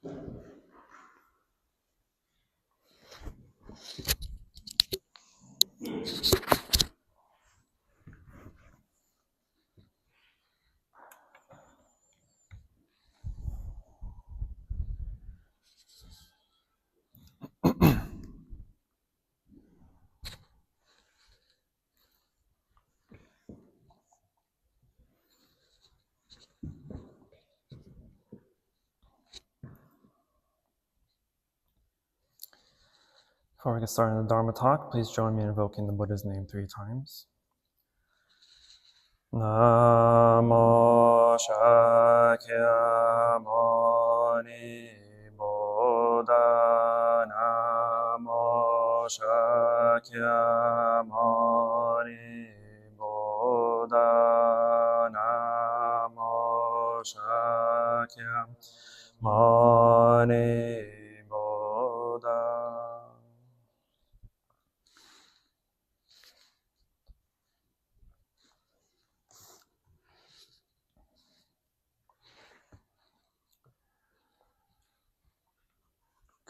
Before we get started in the Dharma talk, please join me in invoking the Buddha's name 3 times. Namo Shakyamuni Buddha. Namo Shakyamuni Buddha. Namo Shakyamuni Buddha.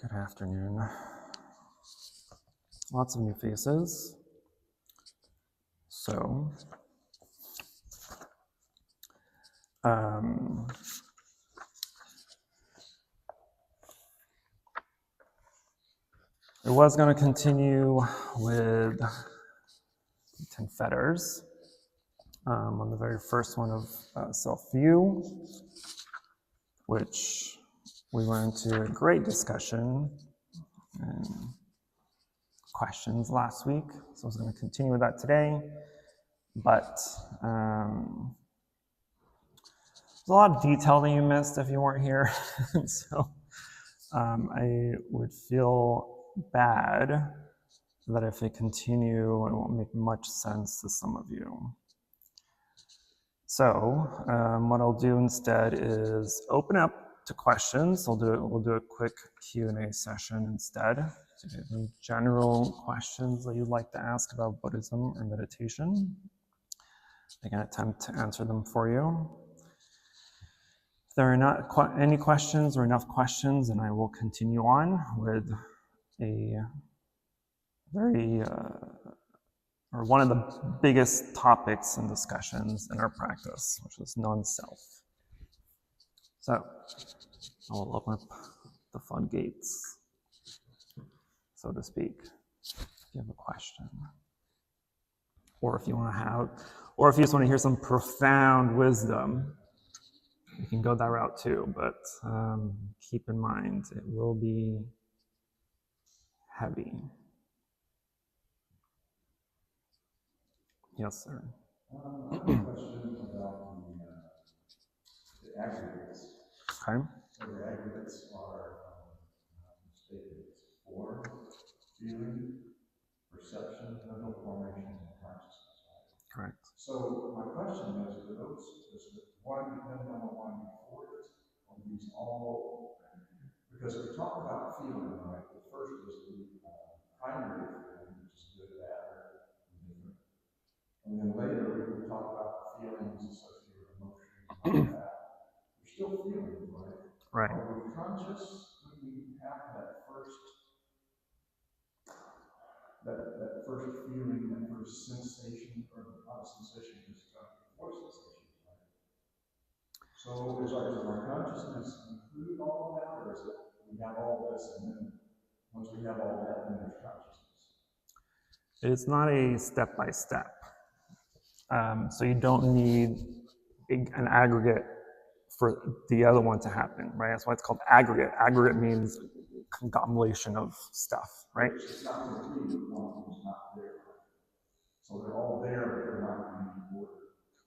Good afternoon. Lots of new faces. So, I was going to continue with 10 Fetters on the very first one of self-view, which we went into a great discussion and questions last week. So I was going to continue with that today, but there's a lot of detail that you missed if you weren't here. So I would feel bad that if I continue, it won't make much sense to some of you. So what I'll do instead is open up to questions. We'll do a quick Q&A session instead. So if you have any general questions that you'd like to ask about Buddhism or meditation, I can attempt to answer them for you. If there are not any questions or enough questions, then I will continue on with one of the biggest topics and discussions in our practice, which is non-self. So I'll open up the floodgates, so to speak. If you have a question, or if you just want to hear some profound wisdom, you can go that route too. But keep in mind, it will be heavy. Yes, sir. I have a question about the aggregates. Okay. So the aggregates are statements: form, feeling, perception, mental formation, and consciousness. Right? Correct. So my question is, does the one depend on the one before it? Or these all? Because we talk about feeling, right? The first is the primary feeling, which is good, bad, or indifferent. And then later we talk about feelings associated with emotions and all that. We're still feeling, right? Right. Are we conscious when we have that first feeling, that first sensation, or not a sensation, just before sensations, right? So is our consciousness include all of that, or is it we have all this and then once we have all that, then there's consciousness? It's not a step-by-step. So you don't need an aggregate for the other one to happen, right? That's why it's called aggregate. Aggregate means conglomeration of stuff, right? It's not going to be one who's not there. So they're all there, but they're not in any order.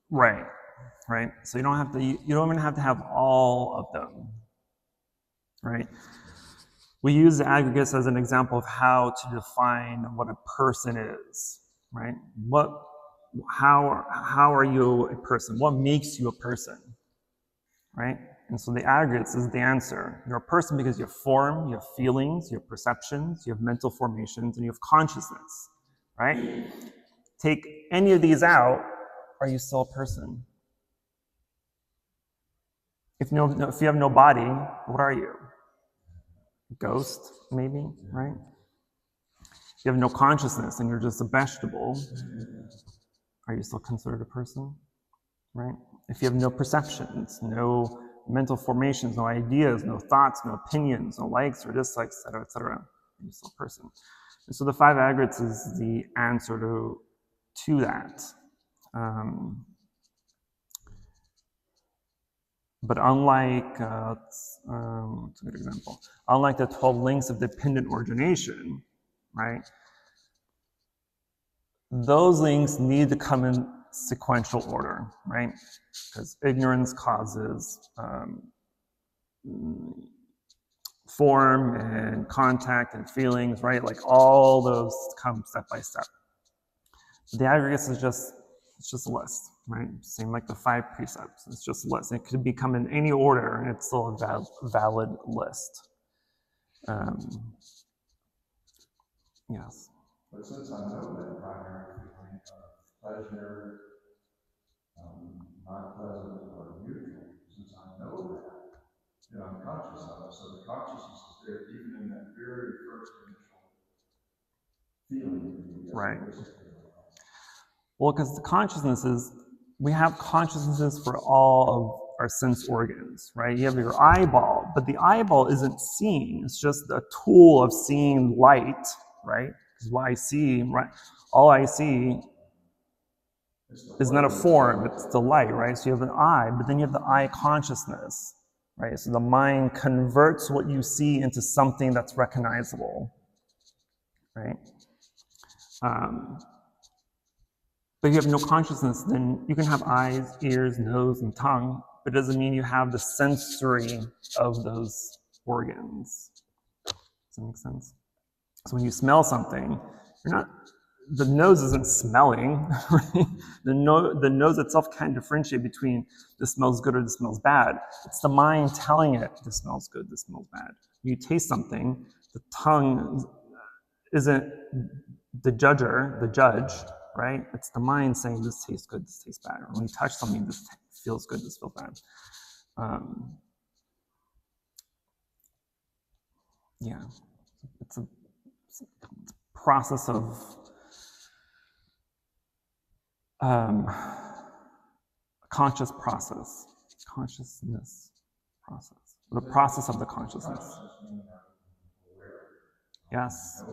Right, right. So you don't even have to have all of them, right? We use the aggregates as an example of how to define what a person is, right? How are you a person? What makes you a person, right? And so the aggregates is the answer. You're a person because you have form, you have feelings, you have perceptions, you have mental formations, and you have consciousness, right? Take any of these out, are you still a person? If you have no body, what are you? ghost, maybe, right? You have no consciousness and you're just a vegetable. Are you still considered a person, right? If you have no perceptions, no mental formations, no ideas, no thoughts, no opinions, no likes or dislikes, etc., etc., are you still a person? And so the 5 aggregates is the answer to that. But unlike, what's a good example? Unlike the 12 links of dependent origination, right? Those links need to come in sequential order, right? Because ignorance causes form and contact and feelings, right? Like all those come step by step. The aggregates is it's just a list, right? Same like the 5 precepts. It's just a list. It could become in any order, and it's still a valid list. Yes. But since I know that primary feeling of pleasure, not pleasant or neutral, since I know that, then I'm conscious of it. So the consciousness is there even in that very first initial feeling. Right. Well, because the consciousness is, we have consciousnesses for all of our sense organs, right? You have your eyeball, but the eyeball isn't seeing. It's just a tool of seeing light, right? Because what I see, right? All I see is not a form, it's the light, right? So you have an eye, but then you have the eye consciousness, right? So the mind converts what you see into something that's recognizable, right? But if you have no consciousness, then you can have eyes, ears, nose, and tongue, but it doesn't mean you have the sensory of those organs. Does that make sense? So when you smell something, the nose isn't smelling, right? The nose itself can't differentiate between this smells good or this smells bad. It's the mind telling it this smells good, this smells bad. When you taste something, the tongue isn't the judge, right? It's the mind saying this tastes good, this tastes bad. Or when you touch something, this feels good, this feels bad. Yeah, it's a process of consciousness process, the process of the consciousness. Yes,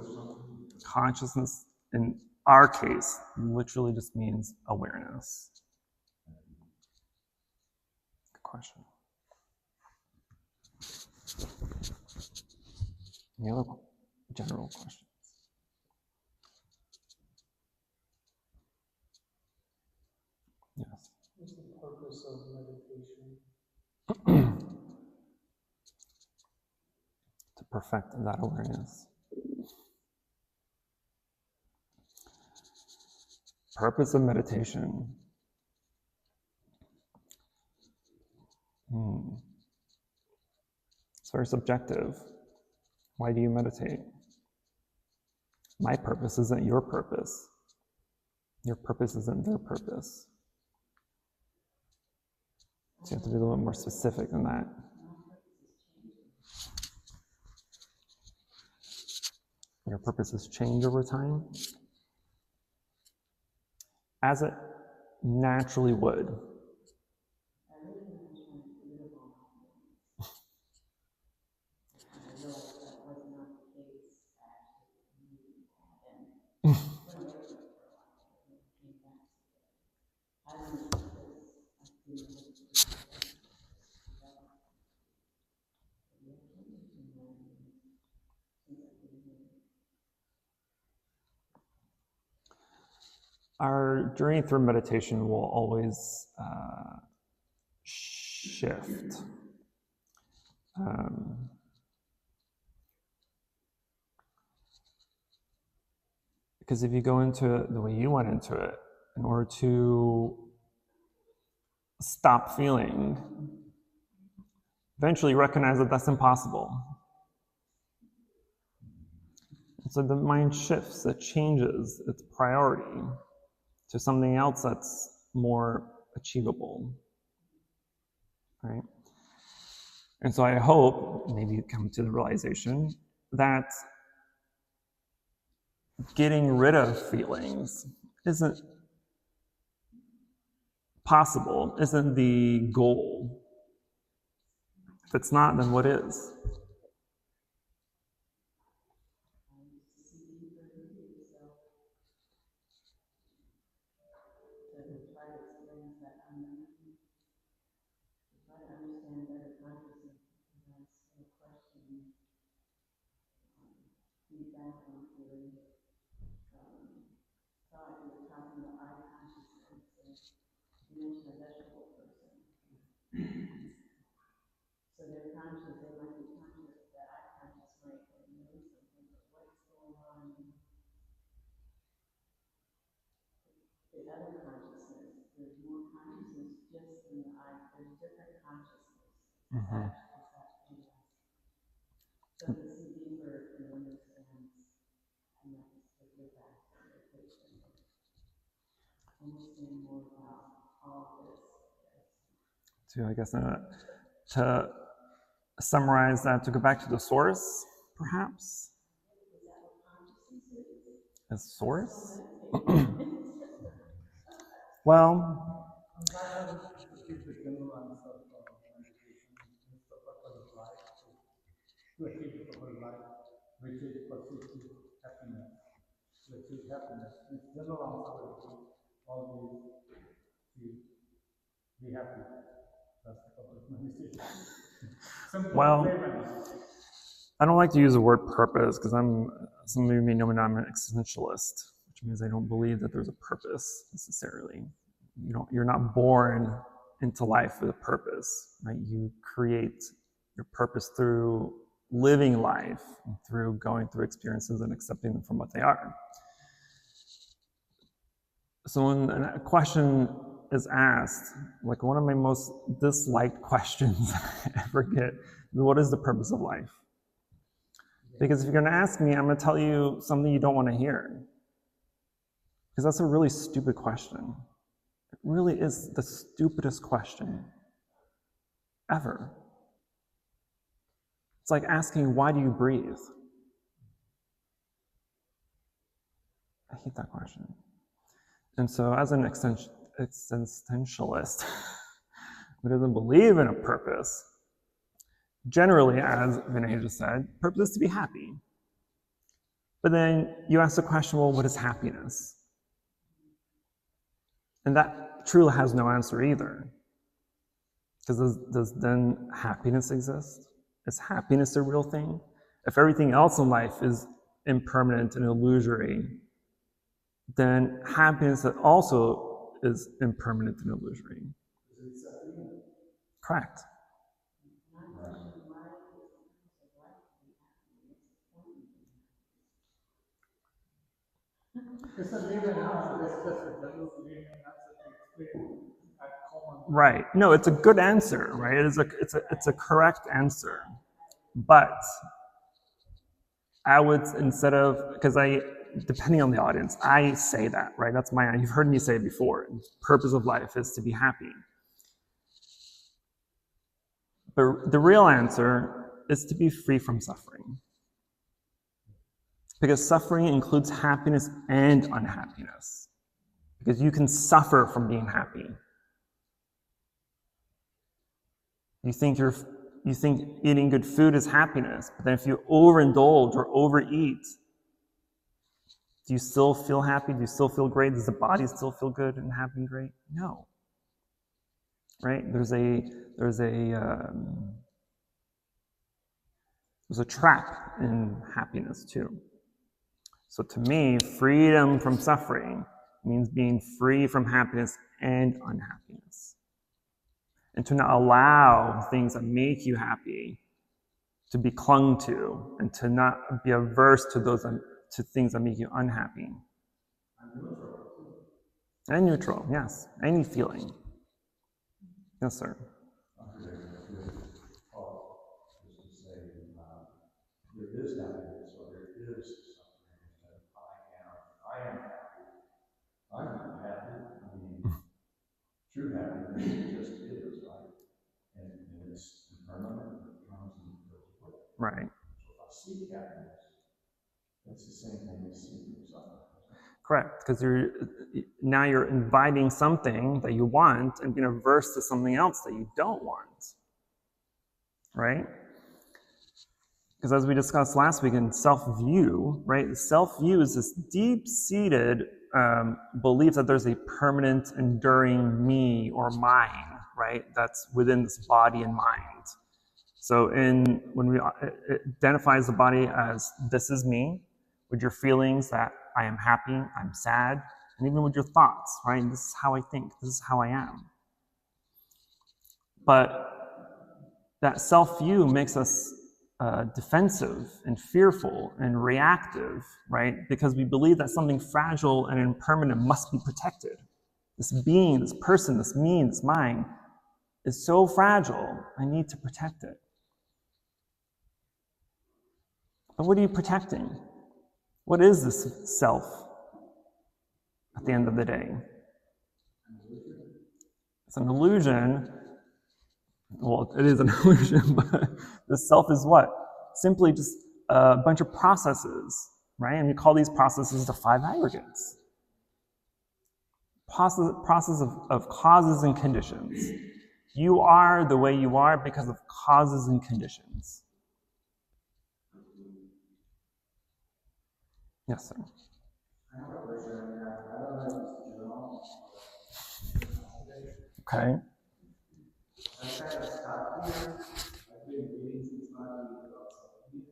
consciousness in our case literally just means awareness. Good question. Any other general questions? Yes. What's the purpose of meditation? To perfect that awareness. Purpose of meditation. It's very subjective. Why do you meditate? My purpose isn't your purpose. Your purpose isn't their purpose. So you have to be a little bit more specific than that. Your purposes change over time, as it naturally would. Our journey through meditation will always shift. Because if you go into it the way you went into it, in order to stop feeling, eventually recognize that that's impossible. So the mind shifts, it changes its priority to something else that's more achievable, right? And so I hope maybe you come to the realization that getting rid of feelings isn't possible, isn't the goal. If it's not, then what is? Mm-hmm. So I guess to summarize that, to go back to the source, perhaps? A source? Well, to achieve the whole life, which is pursuit happiness, to achieve happiness. It's general answer to all these to be happy. That's the couple of meditation. well, I don't like to use the word purpose because some of you may know me now, I'm an existentialist, which means I don't believe that there's a purpose necessarily. You're not born into life with a purpose, right? You create your purpose through living life, and through going through experiences and accepting them from what they are. So when a question is asked, like one of my most disliked questions I ever get, what is the purpose of life? Because if you're going to ask me, I'm going to tell you something you don't want to hear. Because that's a really stupid question. It really is the stupidest question ever. It's like asking, why do you breathe? I hate that question. And so as an existentialist who doesn't believe in a purpose, generally, as Vinay just said, purpose is to be happy. But then you ask the question, well, what is happiness? And that truly has no answer either. Because does then happiness exist? Is happiness a real thing? If everything else in life is impermanent and illusory, then happiness also is impermanent and illusory. Correct. It's a linear answer. That's just a general linear answer to explain at common. Right. No, it's a good answer, right? It's a correct answer. But I would, instead of, because depending on the audience, I say that, right? That's you've heard me say it before. The purpose of life is to be happy. But the real answer is to be free from suffering. Because suffering includes happiness and unhappiness. Because you can suffer from being happy. You think eating good food is happiness, but then if you overindulge or overeat, do you still feel happy? Do you still feel great? Does the body still feel good and happy and great? No. Right? There's a trap in happiness too. So to me, freedom from suffering means being free from happiness and unhappiness. And to not allow things that make you happy to be clung to, and to not be averse to things that make you unhappy. And neutral, yes. Any feeling. Yes, sir. There is happiness, or there is suffering, instead of I am happy. I'm not happy. I mean, true happiness just is, right? And it's impermanent. Right. So if I seek happiness, it's the same thing as seeking suffering. Correct, because now you're inviting something that you want and being averse to something else that you don't want, right? Because as we discussed last week in self-view, right? Self-view is this deep-seated belief that there's a permanent, enduring me or mine, right? That's within this body and mind. So when we it identifies the body as this is me, with your feelings that I am happy, I'm sad, and even with your thoughts, right? This is how I think, this is how I am. But that self-view makes us defensive and fearful and reactive, right? Because we believe that something fragile and impermanent must be protected. This being, this person, this me, this mine is so fragile, I need to protect it. But what are you protecting? What is this self at the end of the day? It's an illusion. Well, it is an illusion, but the self is what? Simply just a bunch of processes, right? And we call these processes the 5 aggregates. Process of causes and conditions. You are the way you are because of causes and conditions. Yes, sir. Okay. I kind of stopped here. I've been reading since last week about something.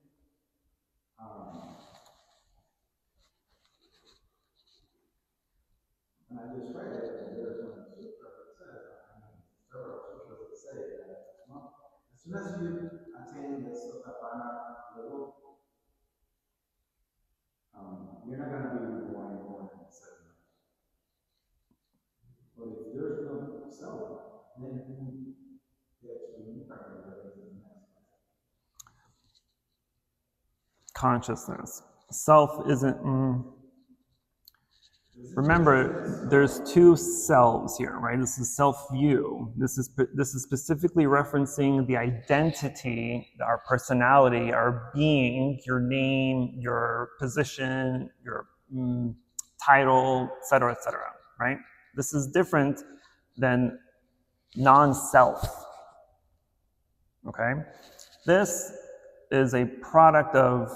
And I just read it, and there's one sutra that says, several sutras that say that, well, as soon as you attain the sotapanna level, you're not going to be reborn anymore in 7 years. But if there's no self, then you actually practice the next. Consciousness. Self isn't. Remember, there's 2 selves here, right? This is self-view. This is specifically referencing the identity, our personality, our being, your name, your position, your title, etc., right? This is different than non-self. Okay? This is a product of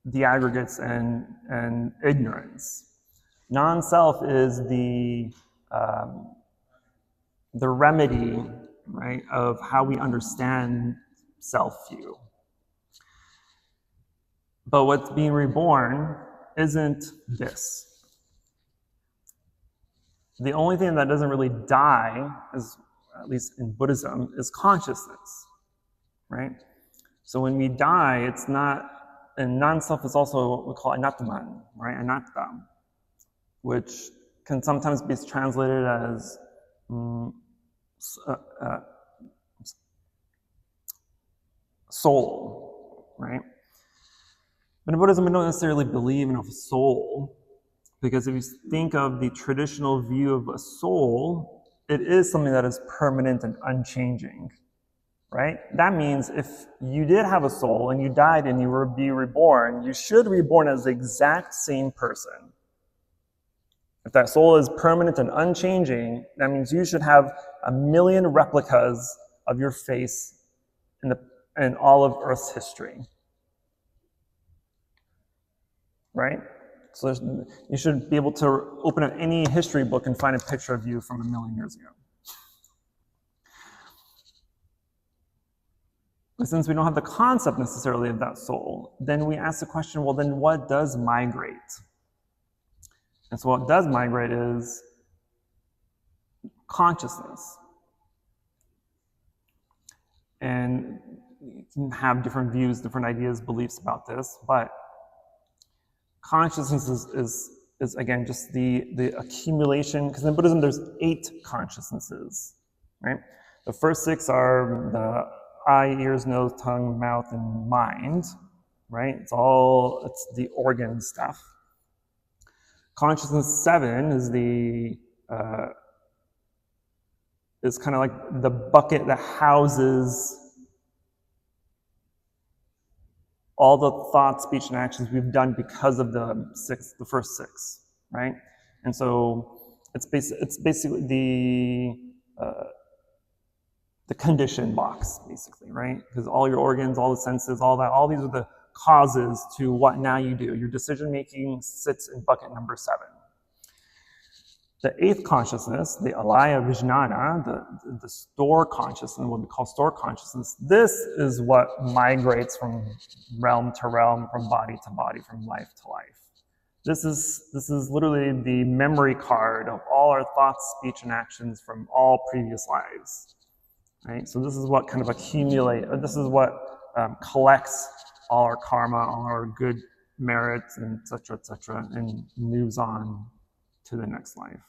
the aggregates and ignorance. Non-self is the remedy, right, of how we understand self-view. But what's being reborn isn't this. The only thing that doesn't really die, at least in Buddhism, is consciousness, right? So when we die, it's not, and non-self is also what we call anatman, right? Anatta, which can sometimes be translated as soul, right? But in Buddhism, we don't necessarily believe in a soul, because if you think of the traditional view of a soul, it is something that is permanent and unchanging, right? That means if you did have a soul and you died and you were to be reborn, you should be reborn as the exact same person. If that soul is permanent and unchanging, that means you should have 1,000,000 replicas of your face in all of Earth's history. Right? So you should be able to open up any history book and find a picture of you from 1,000,000 years ago. But since we don't have the concept necessarily of that soul, then we ask the question, well, then what does migrate? And so what does migrate is consciousness. And you can have different views, different ideas, beliefs about this, but consciousness is again, just the accumulation, because in Buddhism there's 8 consciousnesses, right? The first 6 are the eye, ears, nose, tongue, mouth, and mind, right? It's the organ stuff. Consciousness 7 is is kind of like the bucket that houses all the thoughts, speech, and actions we've done because of the first 6, right? And so it's basically the condition box, basically, right? Because all your organs, all the senses, all these are the causes to what now you do. Your decision making sits in bucket number 7. The 8th consciousness, the alaya vijnana, the store consciousness, what we call store consciousness, this is what migrates from realm to realm, from body to body, from life to life. This is literally the memory card of all our thoughts, speech, and actions from all previous lives, right? So this is what kind of this is what collects all our karma, all our good merits, and et cetera, and moves on to the next life.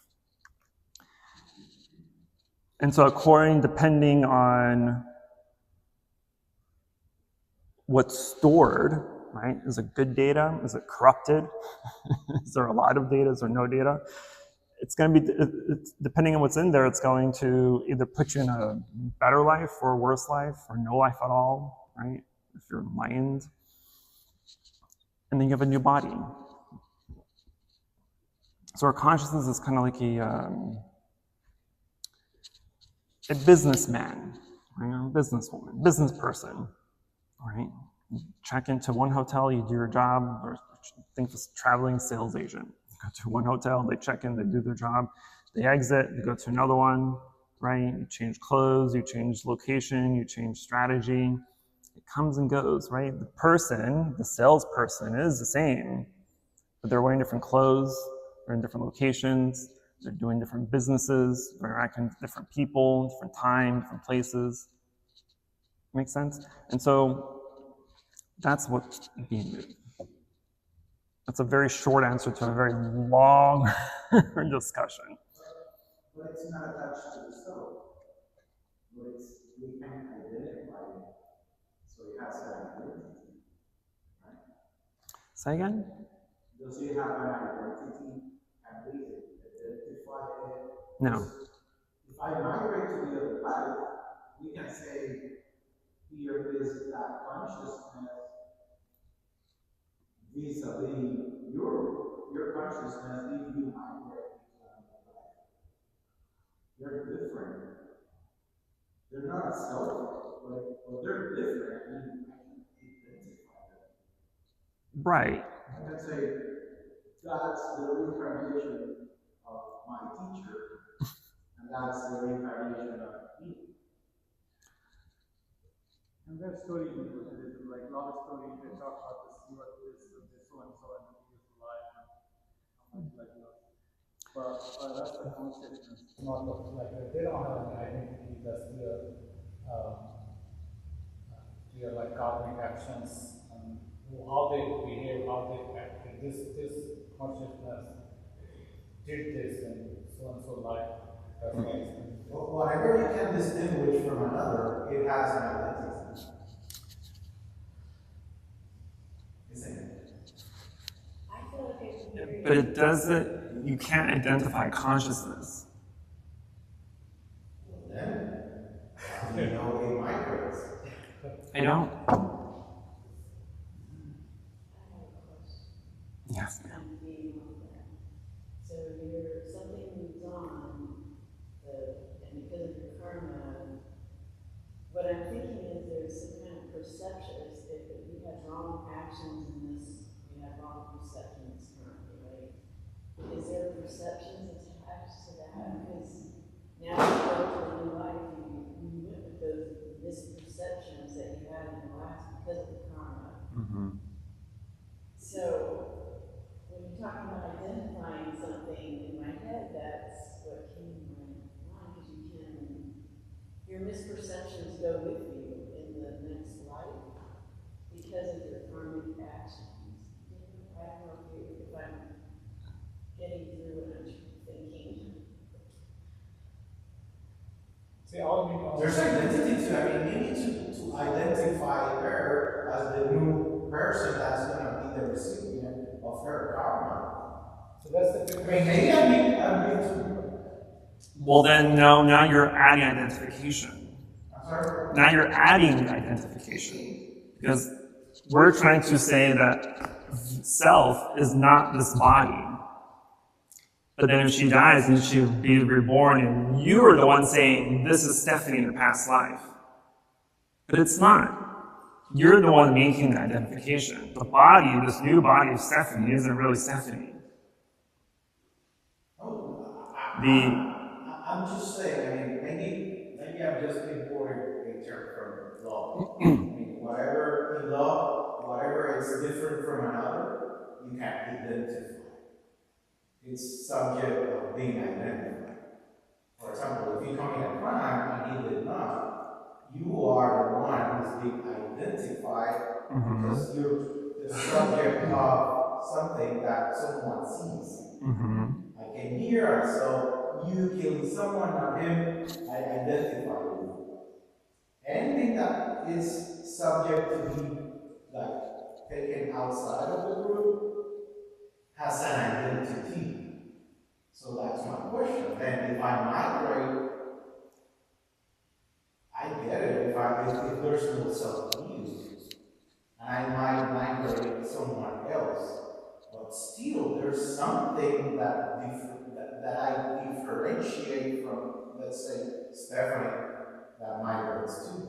And so depending on what's stored, right? Is it good data? Is it corrupted? Is there a lot of data? Is there no data? It's going to be, depending on what's in there, it's going to either put you in a better life or a worse life or no life at all, right? If you're enlightened. And then you have a new body. So our consciousness is kind of like a businessman, right? A businesswoman, business person, right? You check into one hotel, you do your job, or think of a traveling sales agent. You go to one hotel, they check in, they do their job, they exit, you go to another one, right? You change clothes, you change location, you change strategy. It comes and goes, right? The salesperson is the same, but they're wearing different clothes, they're in different locations, they're doing different businesses, they're interacting with different people, different time, different places. Make sense? And so that's what's being moved. That's a very short answer to a very long discussion. But it's not attached to the soul. But we can identify it. So it has an identity. Right? Say again? Does it have an identity? Can we identify it? No. If I migrate to the other life, we can say here is that consciousness vis-a-vis your consciousness if you migrate to another life. They're different. They're not self, but they're different, and I can identify them. Right. I can say that's the reincarnation of my teacher, and that's the reincarnation of me. And their story, like love story, they talk about this, what this, so and so, and the previous life, and how much like love. But that's the consciousness. Not like they don't have an identity. That's their like karmic actions and how they behave, how they act. This consciousness did this and so life. That's why it's Whatever you can distinguish from another, it has an identity. Isn't it? I feel like it's very. But it doesn't, you can't identify consciousness. Well, then, how do you know it migrates? I don't. I have a question. Yes, ma'am. I'm being on that. So something moves on, and because of your karma, what I'm thinking is there's some kind of perception. If we have wrong actions in this, we have wrong perceptions currently, right? Is there perceptions attached to that? Because now you go to a new life, you went with those misperceptions that you had in the last because of the karma. Mm-hmm. So when you're talking about identifying something, in my head, that's what came to my mind, because your misperceptions go with you in the next life because of your karmic actions. I don't know if I'm getting through what I'm thinking. See, all we There's identity to, I mean, you need to identify her as the new person that's going to be the recipient of her karma. So that's the I difference. mean, maybe I'm being too. Well, then, no, now you're adding identification. I'm sorry. Now you're adding identification. Because we're trying to say that self is not this body. But then if she dies, then she'll be reborn, and you are the one saying, this is Stephanie in the past life. But it's not. You're the one making the identification. The body, this new body of Stephanie, isn't really Stephanie. I'm just saying, I mean, maybe I'm just importing a term from law. I mean, whatever in law, whatever is different from another, you can identify. It's subject of being identified. For example, if you commit a crime and he did not, you are the one who's being identified because you're the subject of something that someone sees. I came here, I saw you killing someone, not him, I identify you. Anything that is subject to be like taken outside of the group has an identity. So that's my question. Then if I migrate, I get it. If there's no self-view, and I might migrate someone else, but still there's something that I differentiate from, let's say, Stephanie that migrates too.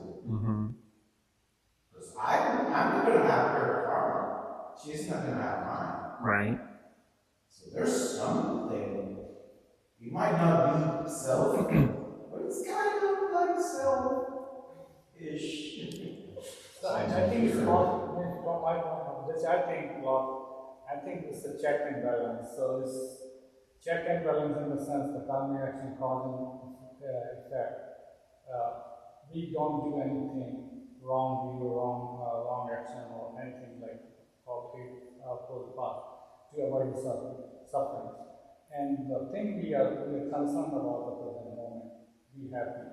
Because I'm not gonna have her karma. She's not gonna have mine. Right. So there's something. It might not be self, but it's kind of like self-ish. So I think it's not, from my point of view, I think it's a check and balance. So it's check and balance in the sense the karmic action cause and effect. We don't do anything wrong, wrong action or anything like positive for the path to avoid suffering. And the thing we are concerned about the present moment, be happy,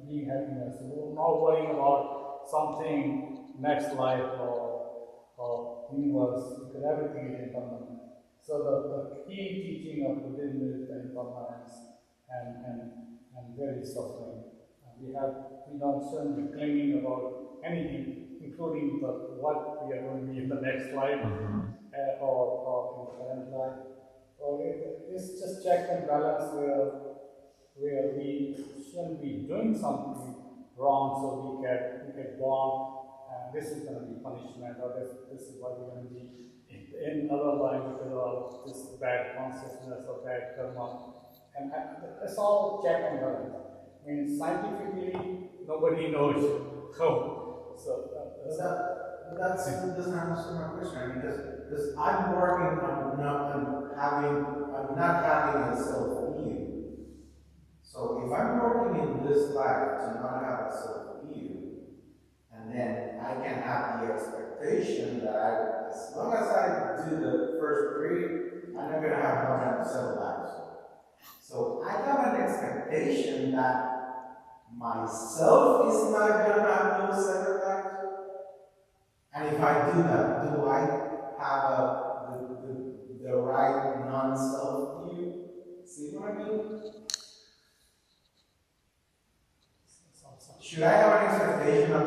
being happiness. We're not worrying about something next life or universe, because everything is impermanent. So the key teaching of Buddhism is the impermanence and very suffering. We shouldn't be clinging about anything, including what we are going to be in the next life or in the current life. So it's just check and balance where we shouldn't be doing something wrong, so we get born, and this is going to be punishment, or this is why we're going to be in other life because of this bad consciousness or bad karma. And it's all check and balance. I mean, scientifically, nobody knows how. So that doesn't answer my question, because I'm working on not having a self-view. So if I'm working in this life to not have a self-view, and then I can have the expectation that as long as I do the first three, I'm not going to have more than 7 lives. So I have an expectation that myself is not going to have those 7 lives. And if I do that, do I have the right non-self view? See what I mean? Should I have an expectation of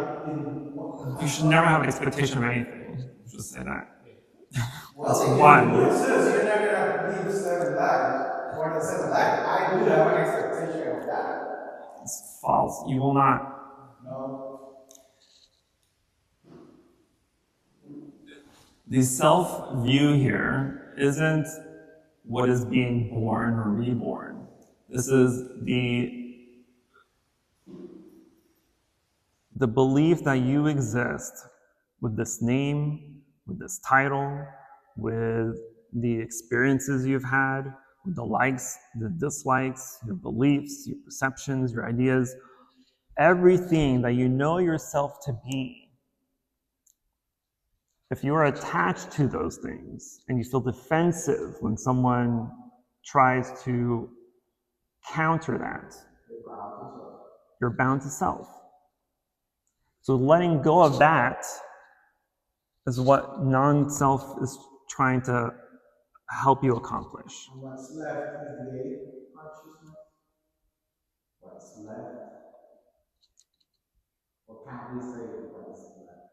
You should never have an expectation of anything. Just say that. Well, That's one. It says you're not going to live 7 lives, more than 7 lives. I do have an expectation of that. It's false. You will not. No. The self-view here isn't what is being born or reborn. This is the belief that you exist with this name, with this title, with the experiences you've had, with the likes, the dislikes, your beliefs, your perceptions, your ideas, everything that you know yourself to be. If you are attached to those things and you feel defensive when someone tries to counter that, you're bound to self. So letting go of that is what non-self is trying to help you accomplish. And what's left is the consciousness. What's left? Or can't we say what's left?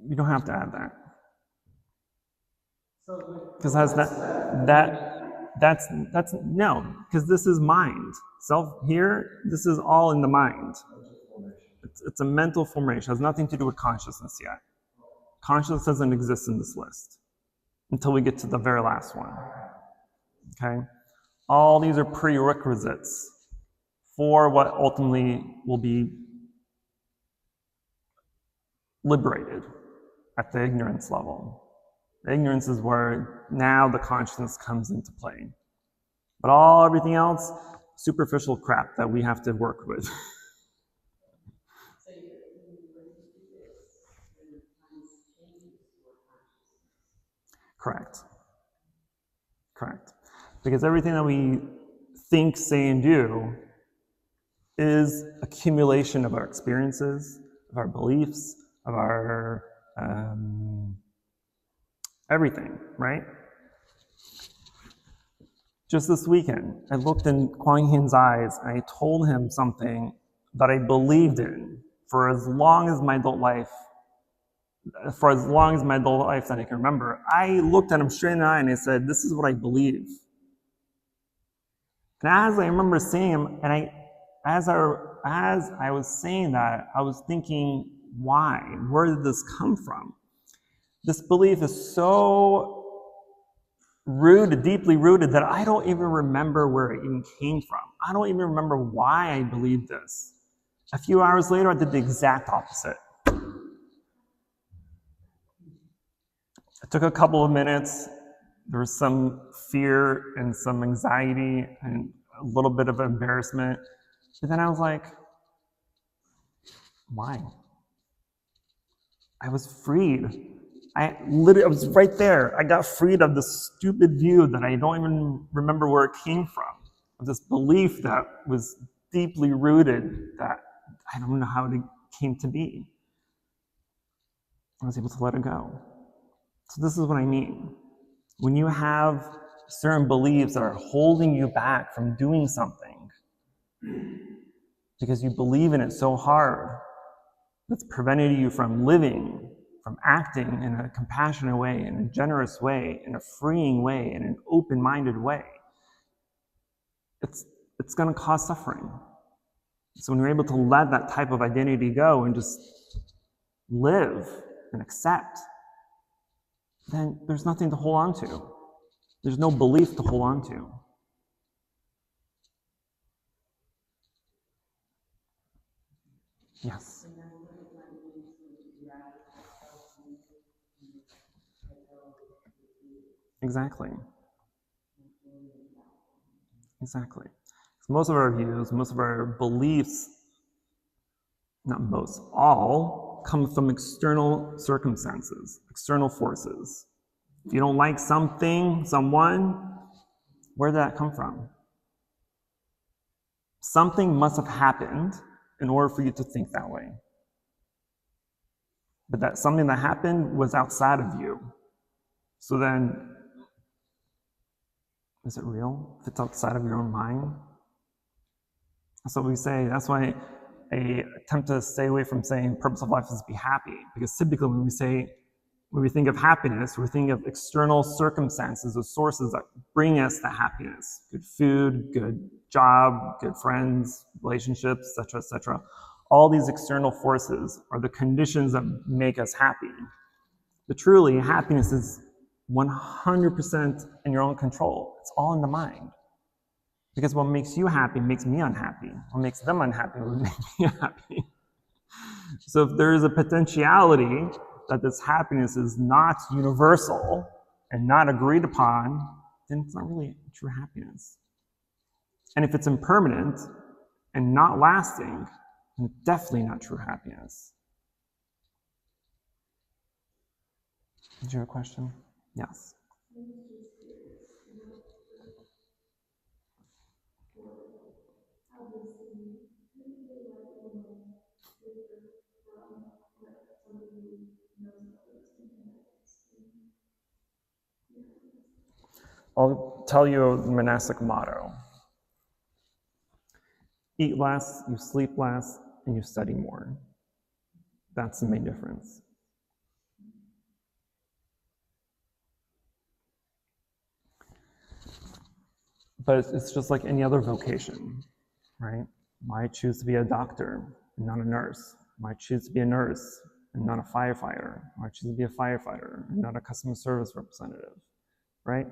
You don't have to add that. So Because that's no, because this is mind. Self here, this is all in the mind. It's a mental formation. It has nothing to do with consciousness yet. Consciousness doesn't exist in this list until we get to the very last one. Okay? All these are prerequisites for what ultimately will be liberated at the ignorance level. The ignorance is where now the consciousness comes into play. But everything else, superficial crap that we have to work with. So you're going to do this when times changes your consciousness. Correct. Because everything that we think, say, and do is accumulation of our experiences, of our beliefs, of our everything, right? Just this weekend, I looked in Quang eyes and I told him something that I believed in for as long as my adult life that I can remember. I looked at him straight in the eye and I said, "This is what I believe." And as I remember saying him, and as I was saying that, I was thinking, why? Where did this come from? This belief is so rooted, deeply rooted, that I don't even remember where it even came from. I don't even remember why I believed this. A few hours later, I did the exact opposite. It took a couple of minutes. There was some fear and some anxiety and a little bit of embarrassment. But then I was like, why? I was freed. I was right there. I got freed of this stupid view that I don't even remember where it came from. Of this belief that was deeply rooted that I don't know how it came to be. I was able to let it go. So this is what I mean. When you have certain beliefs that are holding you back from doing something because you believe in it so hard, that's preventing you from living, from acting in a compassionate way, in a generous way, in a freeing way, in an open-minded way, it's going to cause suffering. So when you're able to let that type of identity go and just live and accept, then there's nothing to hold on to. There's no belief to hold on to. Yes. Exactly. Most of our views, most of our beliefs, not most, all come from external circumstances, external forces. If you don't like something, someone, where did that come from? Something must have happened in order for you to think that way. But that something that happened was outside of you. So then, is it real if it's outside of your own mind? That's what we say. That's why I attempt to stay away from saying the purpose of life is to be happy. Because typically when we think of happiness, we're thinking of external circumstances or sources that bring us to happiness. Good food, good job, good friends, relationships, etc., etc. All these external forces are the conditions that make us happy. But truly, happiness is 100% in your own control. It's all in the mind. Because what makes you happy makes me unhappy. What makes them unhappy would make me happy. So if there is a potentiality that this happiness is not universal and not agreed upon, then it's not really true happiness. And if it's impermanent and not lasting, then it's definitely not true happiness. Did you have a question? Yes. I'll tell you the monastic motto. Eat less, you sleep less, and you study more. That's the main difference. But it's just like any other vocation, right? Might choose to be a doctor and not a nurse. Might choose to be a nurse and not a firefighter. Might choose to be a firefighter and not a customer service representative, right?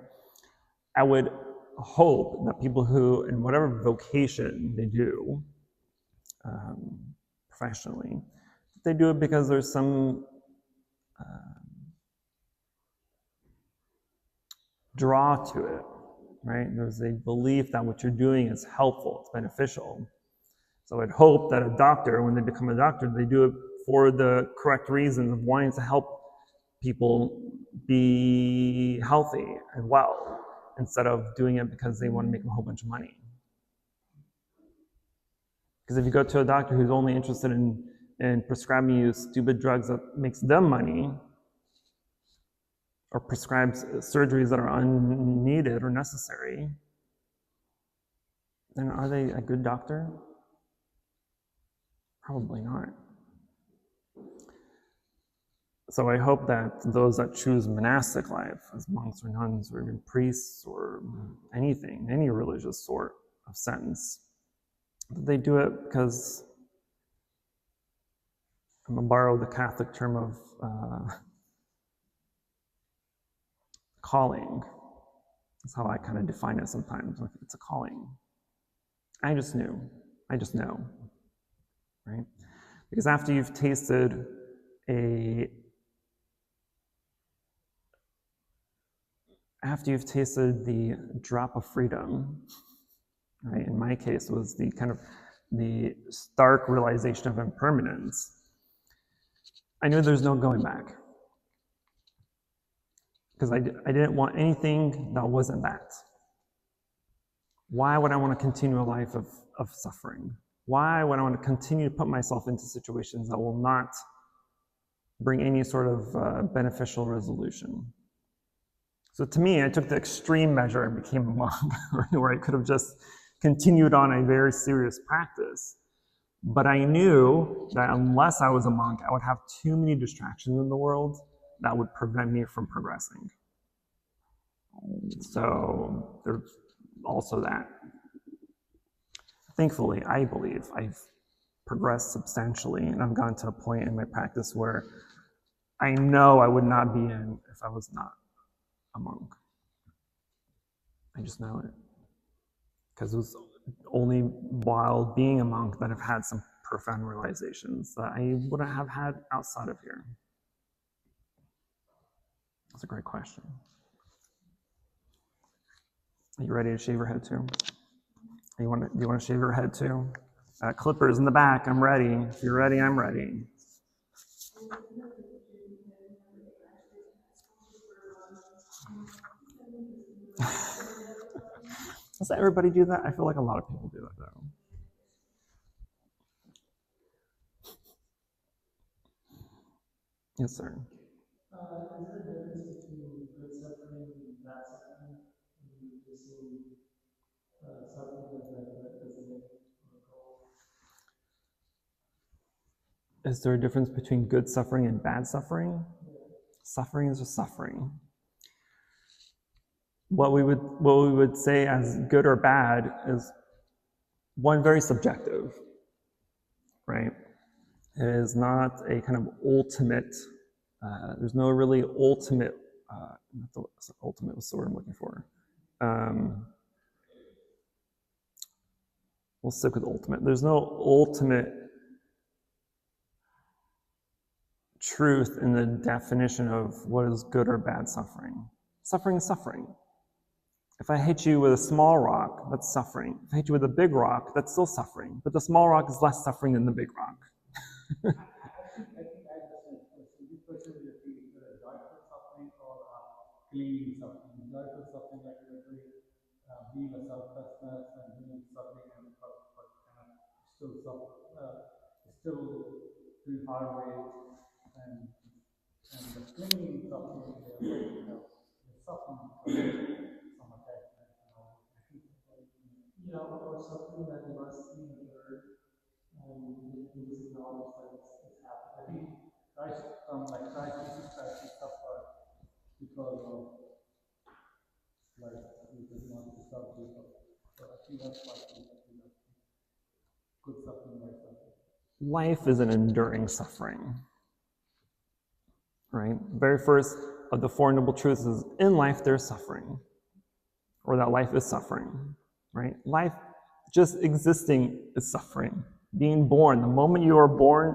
I would hope that people who, in whatever vocation they do professionally, they do it because there's some draw to it, right? There's a belief that what you're doing is helpful, it's beneficial. So I'd hope that a doctor, when they become a doctor, they do it for the correct reasons of wanting to help people be healthy and well, instead of doing it because they want to make a whole bunch of money. Because if you go to a doctor who's only interested in prescribing you stupid drugs that makes them money, or prescribes surgeries that are unneeded or necessary, then are they a good doctor? Probably not. So I hope that those that choose monastic life as monks or nuns or even priests or anything, any religious sort of sense, that they do it because, I'm going to borrow the Catholic term of calling. That's how I kind of define it sometimes. Like, it's a calling. I just know, right? Because after you've tasted the drop of freedom, right? In my case, was the kind of the stark realization of impermanence. I knew there's no going back. Because I didn't want anything that wasn't that. Why would I want to continue a life of suffering? Why would I want to continue to put myself into situations that will not bring any sort of beneficial resolution? So to me, I took the extreme measure and became a monk, where I could have just continued on a very serious practice. But I knew that unless I was a monk, I would have too many distractions in the world that would prevent me from progressing. So there's also that. Thankfully, I believe I've progressed substantially, and I've gotten to a point in my practice where I know I would not be in if I was not a monk. I just know it. Because it was only while being a monk that I've had some profound realizations that I wouldn't have had outside of here. That's a great question. Are you ready to shave your head too? Do you want to shave your head too? Clippers in the back, I'm ready. If you're ready, I'm ready. Does everybody do that? I feel like a lot of people do that though. Yes, sir. Is there a difference between good suffering and bad suffering? You just see suffering as a goal. Is there a difference between good suffering and bad suffering? Yeah. Suffering is just suffering. What we would say as good or bad is one, very subjective, right? It is not a kind of ultimate. There's no really ultimate. Not the ultimate was the word I'm looking for. We'll stick with ultimate. There's no ultimate truth in the definition of what is good or bad suffering. Suffering is suffering. If I hit you with a small rock, that's suffering. If I hit you with a big rock, that's still suffering. But the small rock is less suffering than the big rock. I think I understand. So this question is either a joyful suffering or a clinging suffering. Joyful suffering, like you're doing, being a selflessness and being suffering and but kind of still doing hard way, and the clinging suffering, you're suffering from attachment and all. Yeah, or something that must be endured, and you just acknowledge that it's happening. I think Christ suffered because of, like, he doesn't want to serve people. So I think that's why good suffering, bad suffering. Life is an enduring suffering, right? Very first of the Four Noble Truths is in life there's suffering, or that life is suffering, right? Life just existing is suffering. Being born, the moment you are born,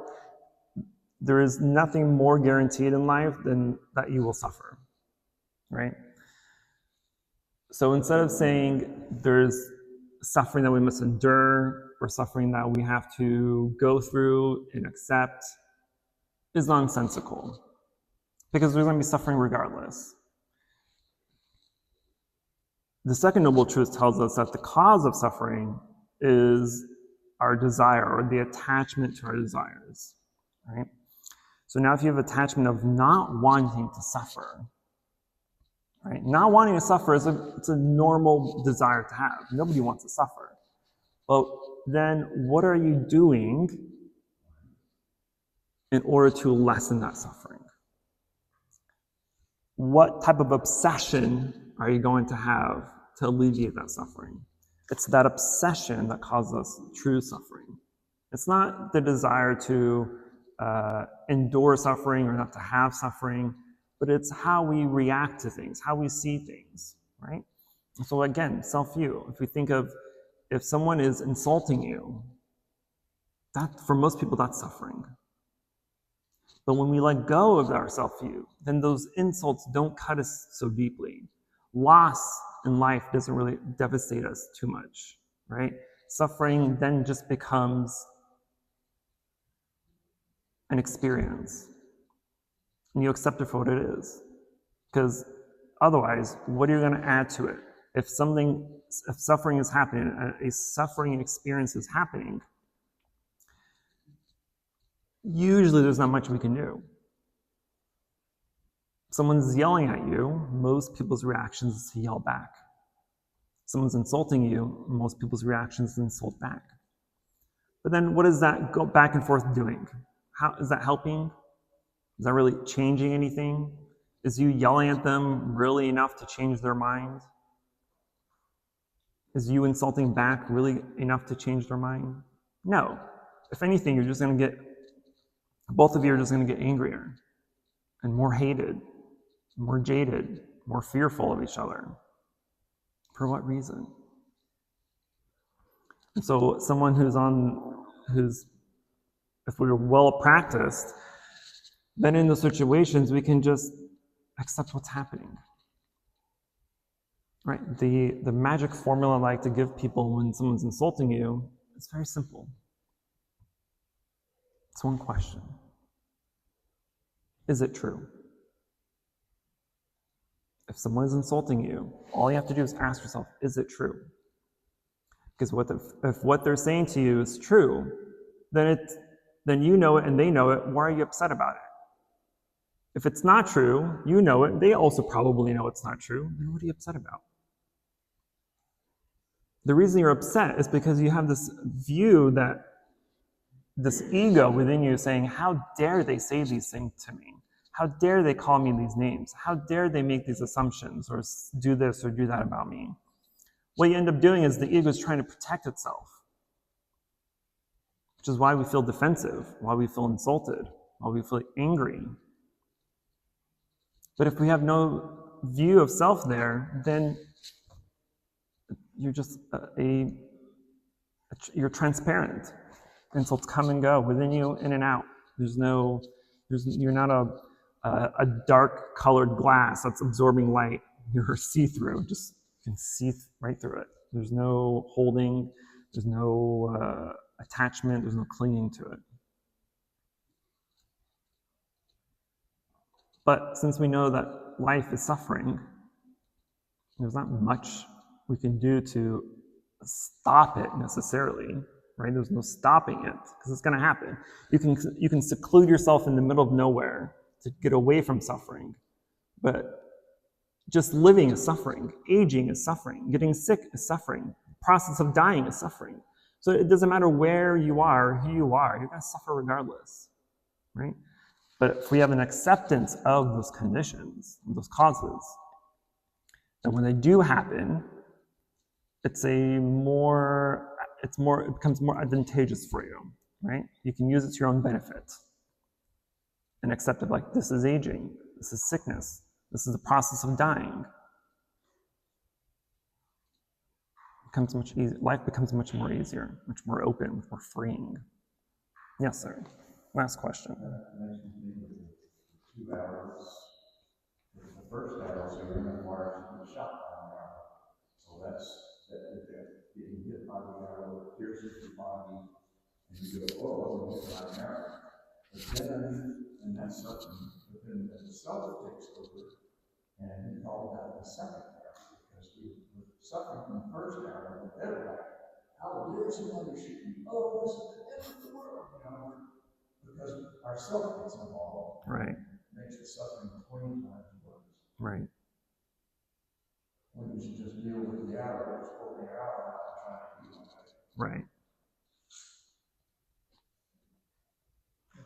there is nothing more guaranteed in life than that you will suffer, right? So instead of saying there's suffering that we must endure or suffering that we have to go through and accept, is nonsensical, because we're going to be suffering regardless. The second noble truth tells us that the cause of suffering is our desire, or the attachment to our desires, right? So now if you have attachment of not wanting to suffer, right? Not wanting to suffer it's a normal desire to have. Nobody wants to suffer. But then what are you doing in order to lessen that suffering? What type of obsession are you going to have to alleviate that suffering? It's that obsession that causes us true suffering. It's not the desire to endure suffering or not to have suffering, but it's how we react to things, how we see things, right? So again, self-view. If we think of, if someone is insulting you, that for most people that's suffering. But when we let go of our self-view, then those insults don't cut us so deeply. Loss in life doesn't really devastate us too much, right? Suffering then just becomes an experience. And you accept it for what it is. Because otherwise, what are you going to add to it? If suffering is happening, a suffering experience is happening, usually there's not much we can do. Someone's yelling at you, most people's reactions is to yell back. Someone's insulting you, most people's reactions is to insult back. But then what is that go back and forth doing? How is that helping? Is that really changing anything? Is you yelling at them really enough to change their mind? Is you insulting back really enough to change their mind? No. If anything, you're just going to get, both of you are just going to get angrier and more hated, more jaded, more fearful of each other. For what reason? And so someone who's, if we're well practiced, then in those situations we can just accept what's happening. Right? The magic formula I like to give people when someone's insulting you is very simple. It's one question. Is it true? If someone is insulting you, all you have to do is ask yourself, is it true? Because if what they're saying to you is true, then you know it and they know it. Why are you upset about it? If it's not true, you know it, they also probably know it's not true, then what are you upset about? The reason you're upset is because you have this view that this ego within you saying, how dare they say these things to me? How dare they call me these names? How dare they make these assumptions or do this or do that about me? What you end up doing is the ego is trying to protect itself, which is why we feel defensive, why we feel insulted, why we feel angry. But if we have no view of self there, then you're just you're transparent. Insults come and go within you, in and out. You're not a dark colored glass that's absorbing light. You're see-through, just you can see right through it. There's no holding, there's no attachment, there's no clinging to it. But since we know that life is suffering, there's not much we can do to stop it necessarily, right? There's no stopping it because it's going to happen. You can seclude yourself in the middle of nowhere to get away from suffering, but just living is suffering, aging is suffering, getting sick is suffering, the process of dying is suffering. So it doesn't matter where you are, who you are, you're going to suffer regardless, right? But if we have an acceptance of those conditions, those causes, and when they do happen, it becomes more advantageous for you, right? You can use it to your own benefit and accept it like, this is aging, this is sickness, this is the process of dying. Becomes much easier. Life becomes much more easier, much more open, much more freeing. Yes, sir. Last question. Makes me think of the 2 hours. The first hour, so you're in the march and the shutdown hour. So that getting hit by the arrow, pierces your body, and you go, oh, I'm hit by an arrow. But then, and that's something, but then the self takes over, and you call that the second arrow, because we were suffering from the first arrow, and they're like, how dare somebody shoot me? Oh, this is the end of the world, because our self gets involved. Right. Makes the suffering 20 times worse. Right. When you should just deal with the arrow, just pull the arrow out and try to heal it. Right.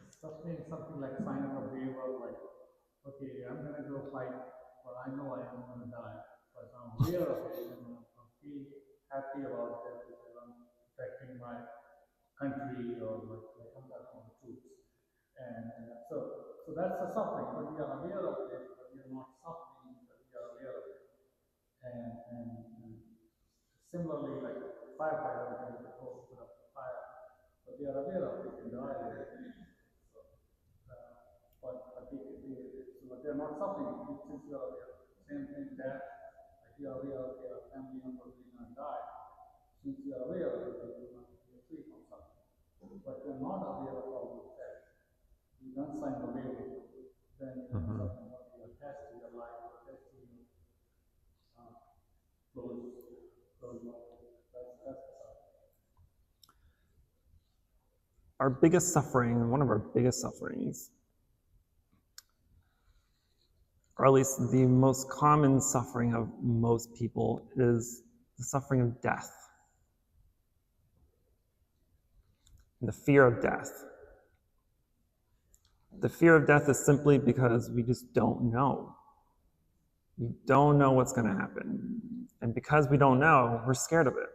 Suffering something like sign of a waiver, like, okay, I'm gonna go fight, but I know I am gonna die. But I'm aware of it and I feel happy about that because I'm protecting my country or like I'm talking the troops. And so that's the suffering, but we are aware of it, but we are not suffering, but we are aware of it. And similarly, like firefighters are going to put up a fire, but they are aware of it and die with it. But they're not suffering since you are aware. Same thing that if you are aware of your family member will not die, since you are aware of it, you are free from suffering. But you are not aware of all those facts. You don't sign the waiver, then you are suffering. But you are testing your life, you are testing your close life. That's the suffering. Our biggest suffering, one of our biggest sufferings, or at least the most common suffering of most people, is the suffering of death. And the fear of death. The fear of death is simply because we just don't know. We don't know what's going to happen. And because we don't know, we're scared of it.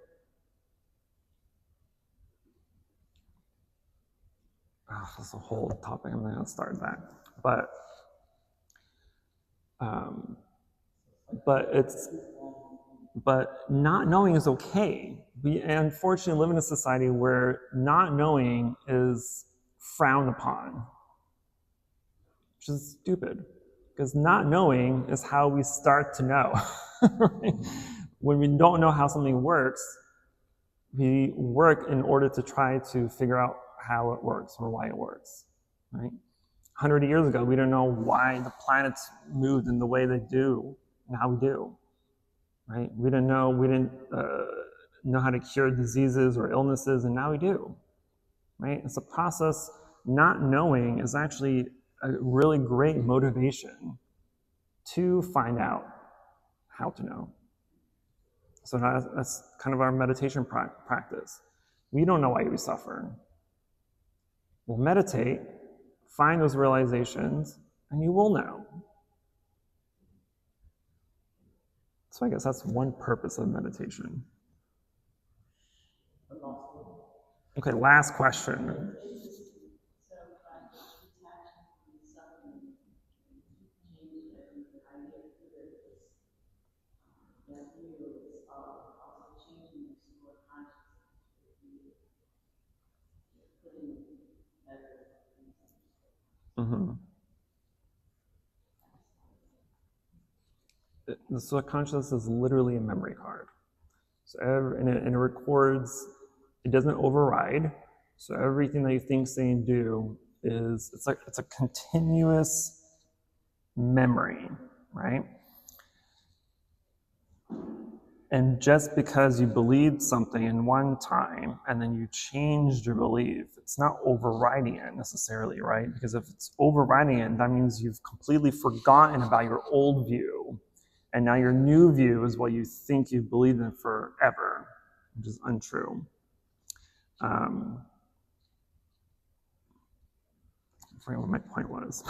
Oh, that's a whole topic. I'm not going to start that. But not knowing is okay. We unfortunately live in a society where not knowing is frowned upon, which is stupid, because not knowing is how we start to know. Right? When we don't know how something works, we work in order to try to figure out how it works or why it works. Right? 100 years ago, we didn't know why the planets moved in the way they do and how we do. Right? We didn't know how to cure diseases or illnesses, and now we do. Right? It's a process. Not knowing is actually a really great motivation to find out how to know. So that's kind of our meditation practice. We don't know why we suffer. We'll meditate, find those realizations, and you will know. So I guess that's one purpose of meditation. Okay, last question. Mm-hmm. The subconscious is literally a memory card. So and it records, it doesn't override. So everything that you think, say, and do it's a continuous memory, right? And just because you believed something in one time and then you changed your belief, it's not overriding it necessarily, right? Because if it's overriding it, that means you've completely forgotten about your old view. And now your new view is what you think you believed in forever, which is untrue. I forget what my point was.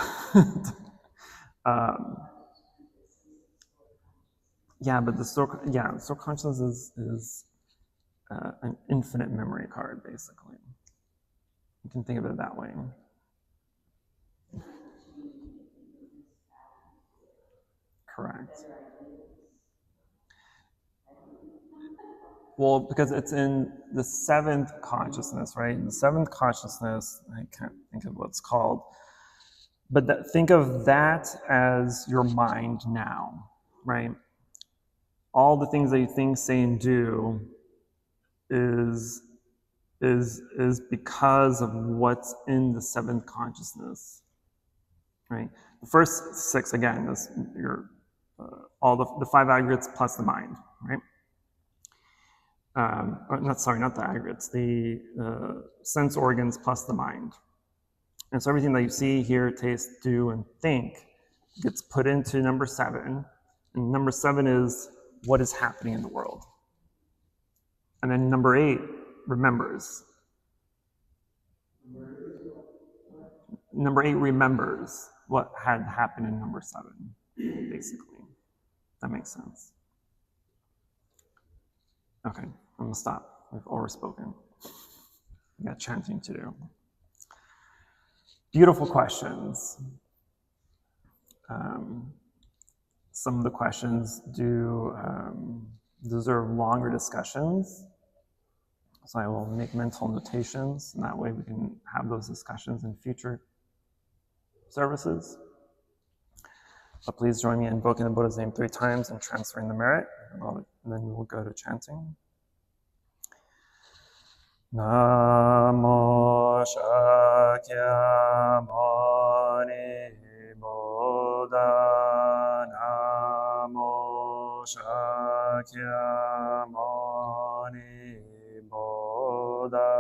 Yeah, but the soul consciousness is an infinite memory card, basically. You can think of it that way. Correct. Well, because it's in the seventh consciousness, right? The seventh consciousness, I can't think of what it's called, but think of that as your mind now, right? All the things that you think, say, and do is because of what's in the seventh consciousness, right? The first six, again, is your all the five aggregates plus the mind, right? Not the aggregates, the sense organs plus the mind. And so everything that you see, hear, taste, do, and think gets put into number 7. And number 7 is what is happening in the world. And then number 8 remembers. Number 8 remembers what had happened in number 7, basically. That makes sense. Okay, I'm gonna stop. We've overspoken. We got chanting to do. Beautiful questions. Some of the questions do deserve longer discussions. So I will make mental notations, and that way we can have those discussions in future services. But please join me in invoking the Buddha's name 3 times and transferring the merit, and then we will go to chanting. Namo Shakyamuni Buddha, Namo Shakyamuni Buddha,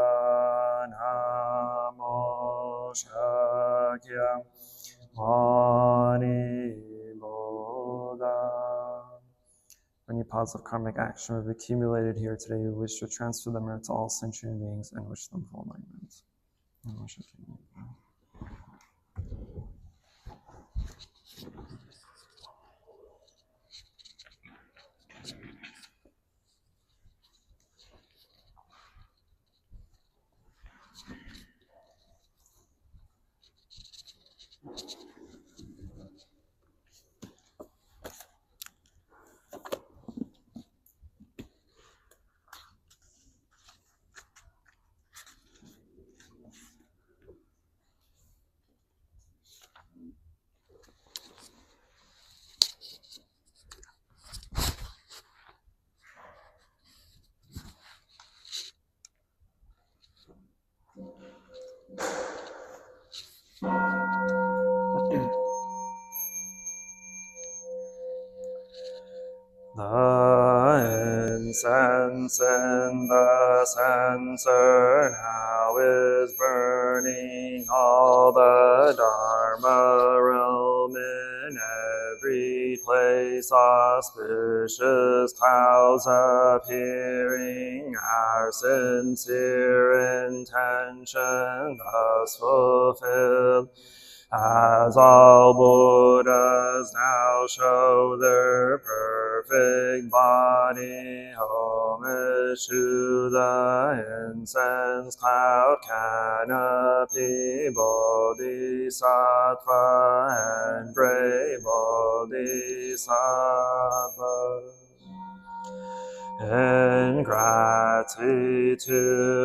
Namo Shakyamuni Buddha. Any positive karmic action we've accumulated here today, we wish to transfer the merit to all sentient beings and wish them full enlightenment. The incense in the censer now is burning, all the Dharma realm in every place, auspicious clouds appearing, our sincere intention thus fulfilled. As all Buddhas now show their perfect body, homage to the incense cloud canopy, Bodhisattva and great Bodhisattva. In gratitude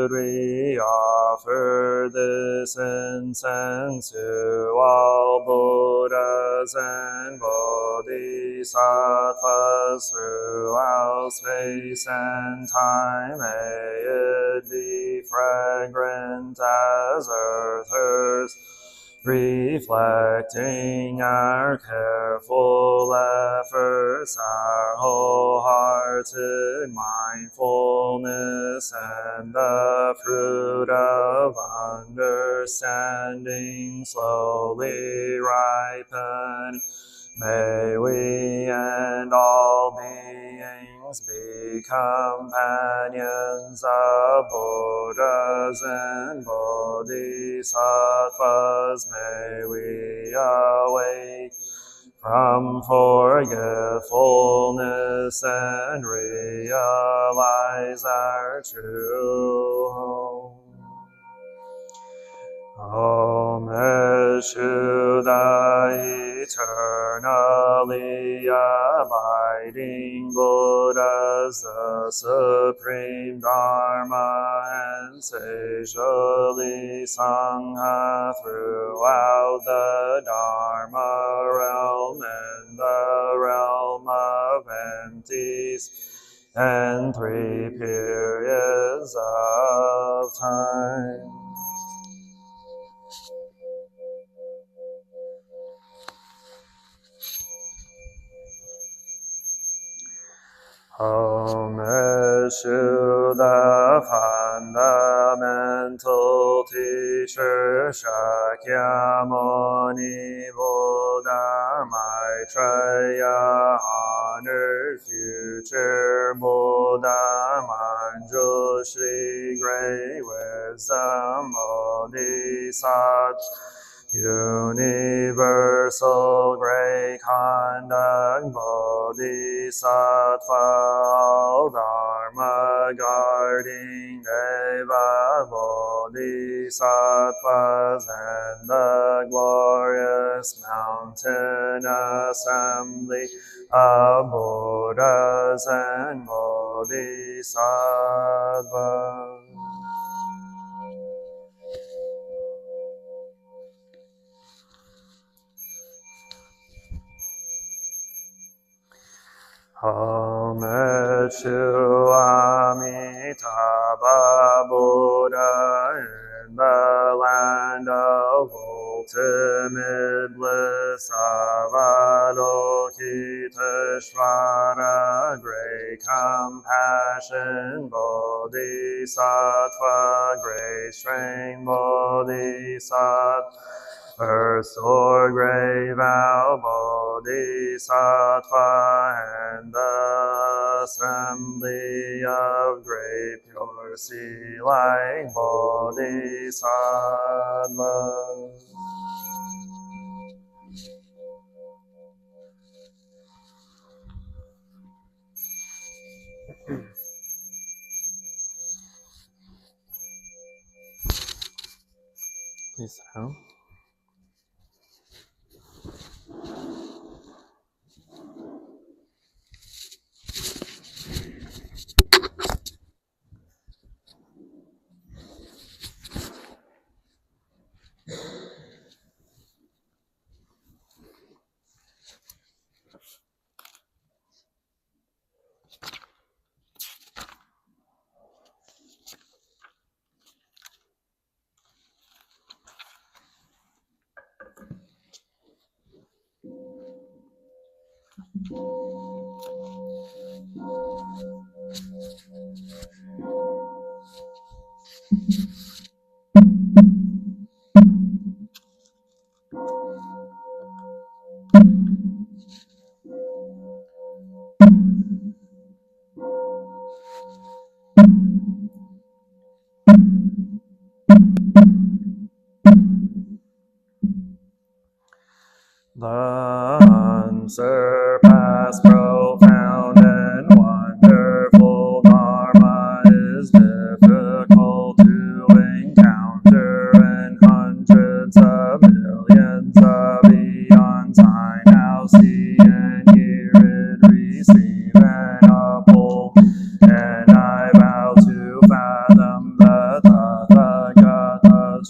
we offer this incense to all Buddhas and Bodhisattvas throughout space and time. May it be fragrant as earthers, reflecting our careful efforts, our wholehearted mindfulness, and the fruit of understanding slowly ripen. May we and all beings be companions of Buddhas and Bodhisattvas. May we awake from forgetfulness and realize our true home. Homage to the eternally abiding Buddhas, the supreme Dharma and sagely Sangha throughout the Dharma realm and the realm of empties and three periods of time. Homage to the fundamental teacher Shakyamuni Buddha Maitreya, honored future Buddha Manjushri, great wisdom Bodhisattva, universal great conduct Bodhisattva, all Dharma guarding Deva Bodhisattvas, and the glorious mountain assembly of Buddhas and Bodhisattvas. Homage to Amitabha Buddha in the land of ultimate bliss, Avalokiteshvara, great compassion Bodhisattva, great strength Bodhisattva, Earth or grave vow Bodhisattva, and the assembly of great pure sea like Bodhisattva. Please sit down. The unsurpassed, profound, and wonderful Dharma is difficult to encounter, and hundreds of millions of eons I now see and hear it, receive and uphold, and I vow to fathom the Tathagata's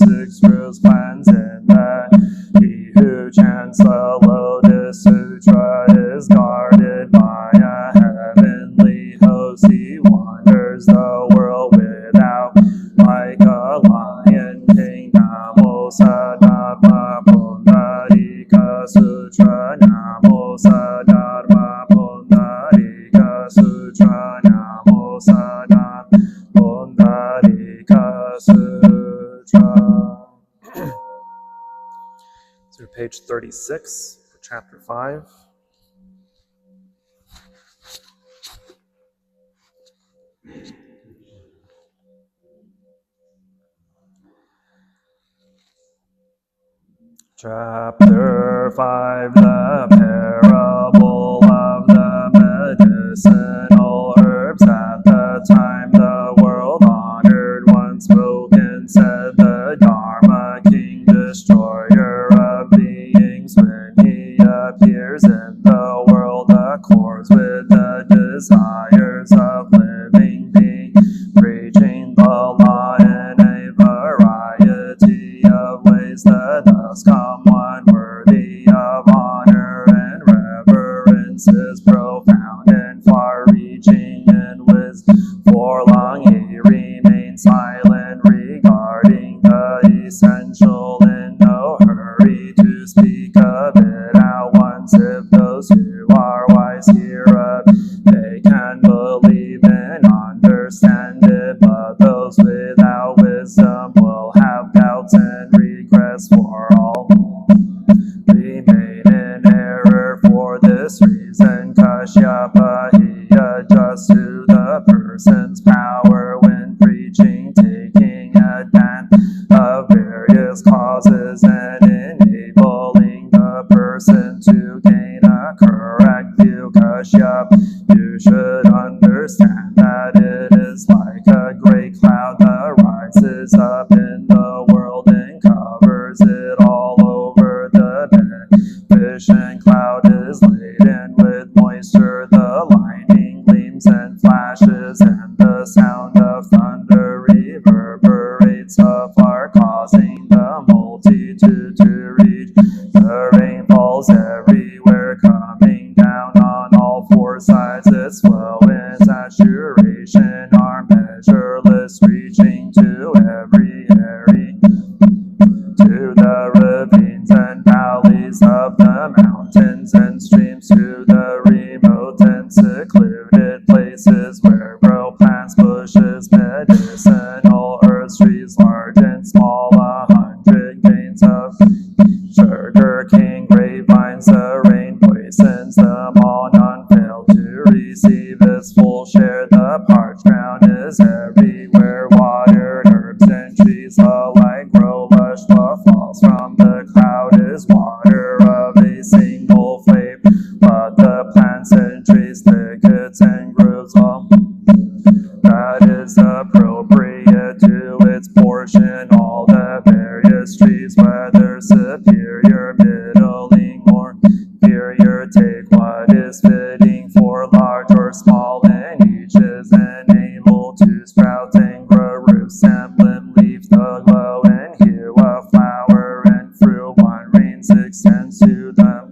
6 rose plants in that. He who chants the Lotus Sutra is guarded by a heavenly host. He wanders the world without like a lion king. Namo Sadharma Pundarika Sutra. Namo Sadharma Pundarika Sutra. Namo Sadharma Pundarika Sutra. So page 36 for chapter 5. Chapter 5, the parable of the medicinal herbs. At the time the world honored one spoke and said, the Dharma king, destroyer of beings, when he appears in the world, accords with the desires of living beings, preaching the law in a variety of ways. Thus come one worthy of honor and reverence, is profound and far-reaching in wisdom. For long he remained silent regarding the essential, in no hurry to speak of it at once. If those who are wise hear of it, they can believe and understand it, but those without wisdom will have doubts and regrets. For all remain in error. For this reason Kashyapa he adjusts to the person's power when preaching, taking advantage of various causes and enabling the person to gain a correct view. Kashyapa, you should understand that it is like a great cloud that rises up in the world and covers it all over the bed. Vision cloud is laden with moisture, the lightning gleams and flashes, and the sound of thunder reverberates afar, causing the multitude to reach. The rain falls everywhere, coming down on all four sides. Its flow and saturation are measureless, reaching to every area, to the ravines and valleys of the mountains and streams, to the remote and secluded places where grow plants, bushes, medicinal herbs, trees large and small, 100 grains of sugar cane, grapevines. The rain poisons them all, none fail to receive its full share. The parched ground is everywhere watered, herbs and trees alike grow lush. What falls from the cloud is water of a single flavor, but the plants and trees, thickets and groves, all that is appropriate to its portion. All the various trees, whether superior, middling, or inferior, take what is fitting for large or small, and each is enabled to sprout and grow roots, emblem, leaf, the glow and hue of flower and fruit. One rains extends to them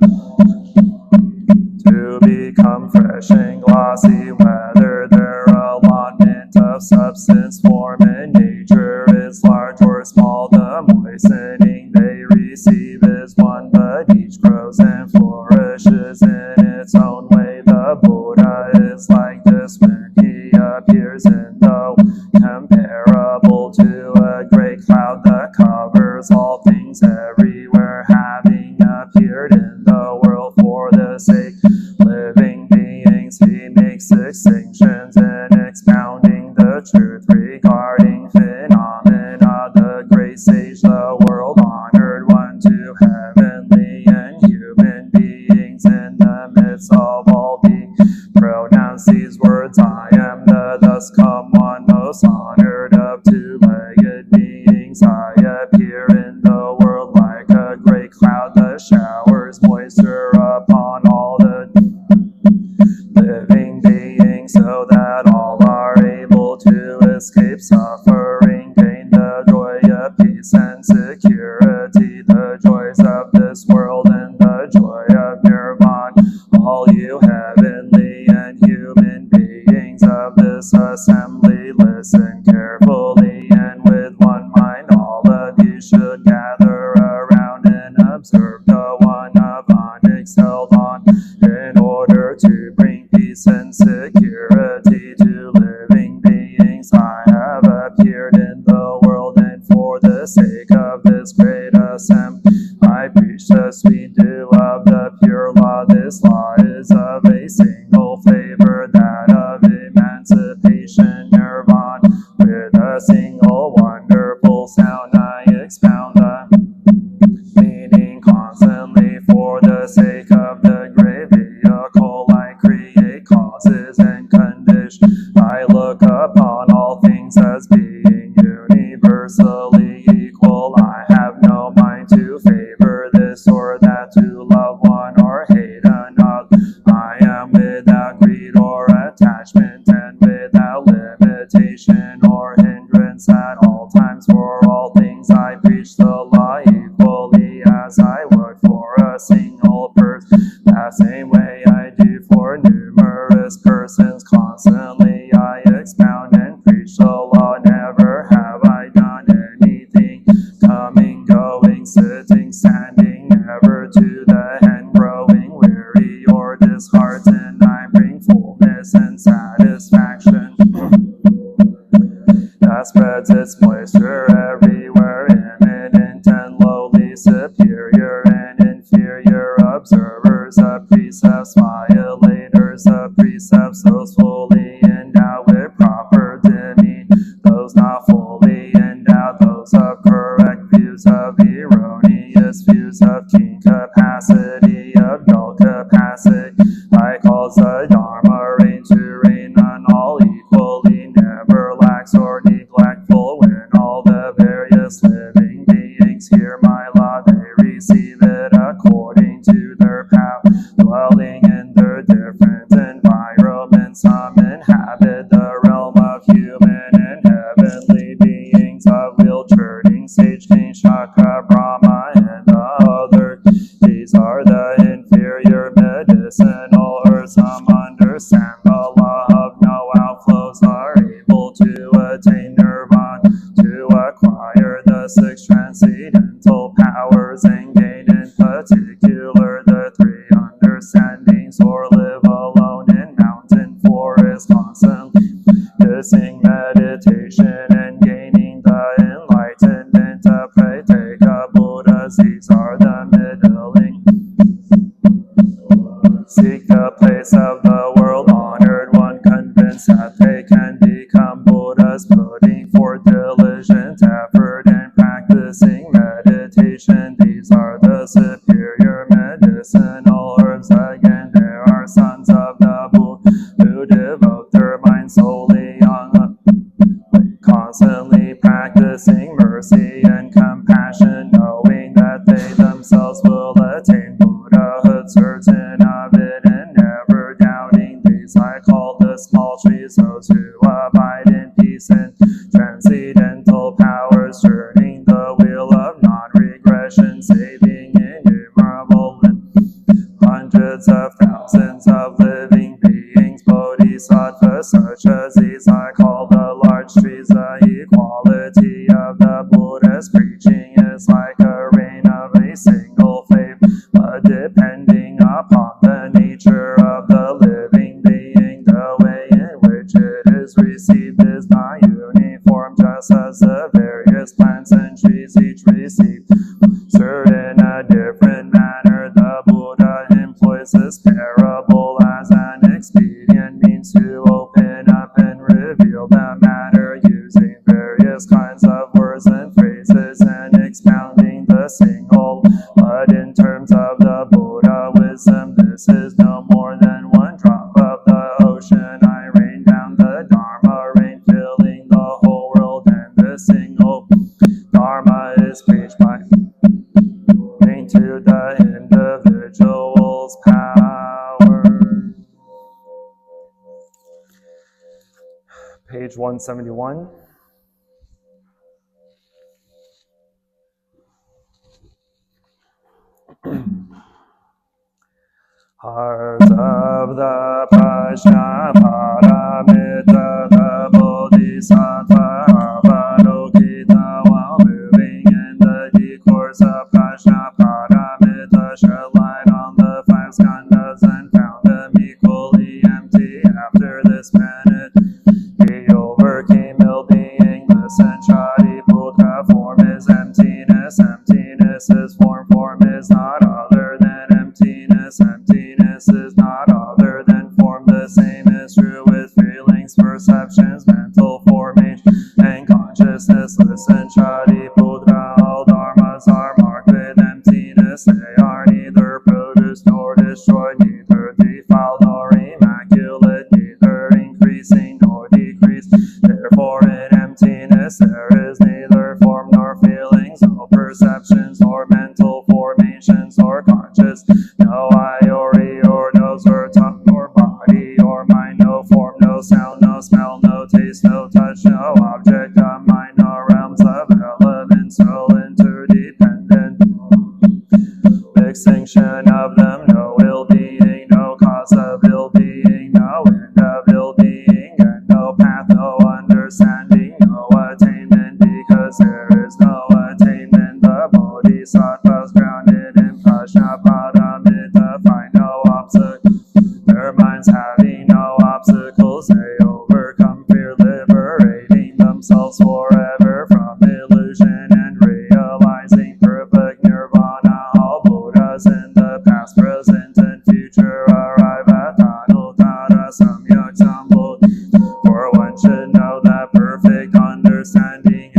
to become fresh and glossy, whether their allotment of substance, form, and nature is large or small. The moistening they receive is one, but each grows and flourishes in its own way. The Buddha is like this when he appears in the comparable to a great cloud that covers all things everywhere, having appeared in the world for the sake living beings. He makes distinctions in expounding the truth regarding phenomena. The great sage, the world honored one, to heavenly and human beings in the midst of all beings, pronounce these words: I am the thus come one, most honored of two-legged beings. I appear in the world like a great cloud that showers moisture upon all the living beings, so that all are able to escape suffering, gain the joy of peace, and security, the joys of this world and the joy of Nirvana. All you heavenly and human beings of this assembly, listen carefully and with one mind. All of you should gather around and observe the one of unexcelled on, in order to bring peace and security to living beings. I have appeared in the world, and for the sake of this great assembly, I preach the sweet dew of the pure law. This law is of a single flavor, that of emancipation, nirvana. With a single wonderful sound I expound the meaning constantly. For the sake of the great vehicle, I create causes and conditions. I look upon all things as being universally equal. I have no mind to favor this or that, to love one or hate another. I am without greed or attachment, and without limitation or hindrance. At all times, for all things, I preach the law equally, as I would for a single person. That same way I do for numerous persons. Constantly I expound and preach the law. Never have I done anything, coming, going, sitting, standing, never to the end, growing weary or disheartened. I bring fullness and satisfaction that spreads its moisture everywhere, imminent and lowly, superior and inferior, observers of precepts, violators of precepts, those fully endowed with proper demeanor, those not fully endowed, those of correct views, of erroneous views, of keen capacity, of dull capacity. I cause the Dharma reign to reign on all equally, never lax or neglectful. When all the various living beings hear my law, they receive it according to their power, dwelling in their different environments. Some inhabit the realm of human and heavenly beings, of wheel turning, sage king, chakra, Brahma, and the other. These are the inferior medicinal herbs. Some understand the law of no outflows, are able to attain nirvana, to acquire the six transcendental powers, and gain in particular the three understandings, or live alone in mountain forests, constantly practicing meditation and gaining the enlightenment of Prateka Buddhas. These are the middling. Seek the place of the world honored one, convinced that they can become Buddhas, putting forth diligent effort and practicing meditation. These are the superior medicinal herbs. Again, there are sons of the Buddha who devote their mind solely on constantly practicing mercy and compassion, knowing that they themselves will attain Buddhahood, certain of it and never doubting. These I call the small trees, those who abide in peace and transcendental powers, turning the wheel of non-regression, saving innumerable hundreds of thousands of living beings. Bodhisattvas such as these I call the large trees. The equality of the Buddha's preaching is like a rain of a single flame, but depending upon the nature of the living being, the way in which it is received is not uniform, just as the various plants and trees each receive in a different manner. The Buddha employs this parable as an expedient means to open up and reveal the matter, using various kinds of words and phrases and expounding the single. But in terms of the Buddha wisdom, this is no more than one drop of the ocean. I rain down the Dharma rain, filling the whole world, and the single Dharma is preached by to the individual's power. Page 171. Heart of the Prajnaparamita, the Bodhisattva Avalokita, while moving in the decourse of Prajnaparamita, shed light on the five skandhas and found them equally empty. After this penance, he overcame ill being. The Sanchari Putra, form is emptiness. Emptiness is form. Form is not other than emptiness. Emptiness is not other than form. The same is true with feelings, perceptions, mental formation, and consciousness. The Sanchari Putra, all dharmas are marked with emptiness. They are neither produced nor destroyed, neither defiled nor immaculate, neither increasing nor decreased. Therefore in emptiness there is neither form nor feelings, no perceptions or mental formations or conscious, no eye or ear or nose or tongue or body or mind, no form, no sound, no smell, no taste, no touch, no object of mind, no realms of elements, no interdependent extinction of them, no ill-being, no cause of ill-being, no end of ill-being, and no path, no understanding, no attainment, because there is no attainment. The Bodhisattvas grounded in Prajnaparamita find no obstacle. Their minds having no obstacles, they overcome fear, liberating themselves forever from illusion and realizing perfect nirvana. All Buddhas in the past, present, and future arrive at Anuttara Samyak Sambodhi. For one should know that perfect understanding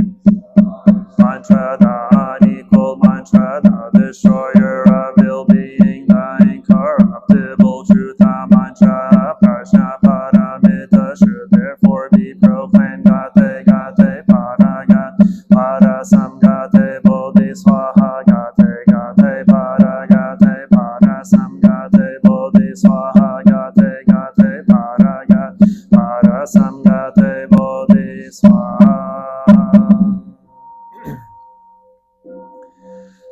mantra, the unequaled mantra, the destroyer of ill-being, the incorruptible truth, the mantra, Prajnaparamita should therefore be proclaimed. Gate, gate, pada, gate, pada, samgate, bodhi, swaha, gate, gate, pada, gate, pada, samgate, bodhi, swaha, gate, gate, pada, gate, pada, samgate, bodhi, swaha.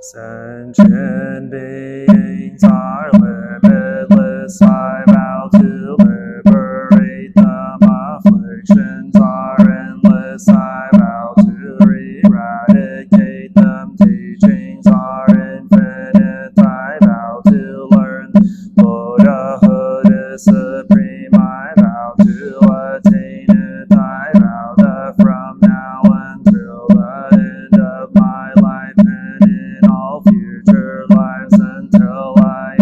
Sentient beings are limitless. I vow to liberate them. Afflictions are endless. I vow to eradicate them. Teachings are infinite. I vow to learn. Buddhahood is supreme. I vow to attain it. I vow that from now until the end of my life and in all future lives until I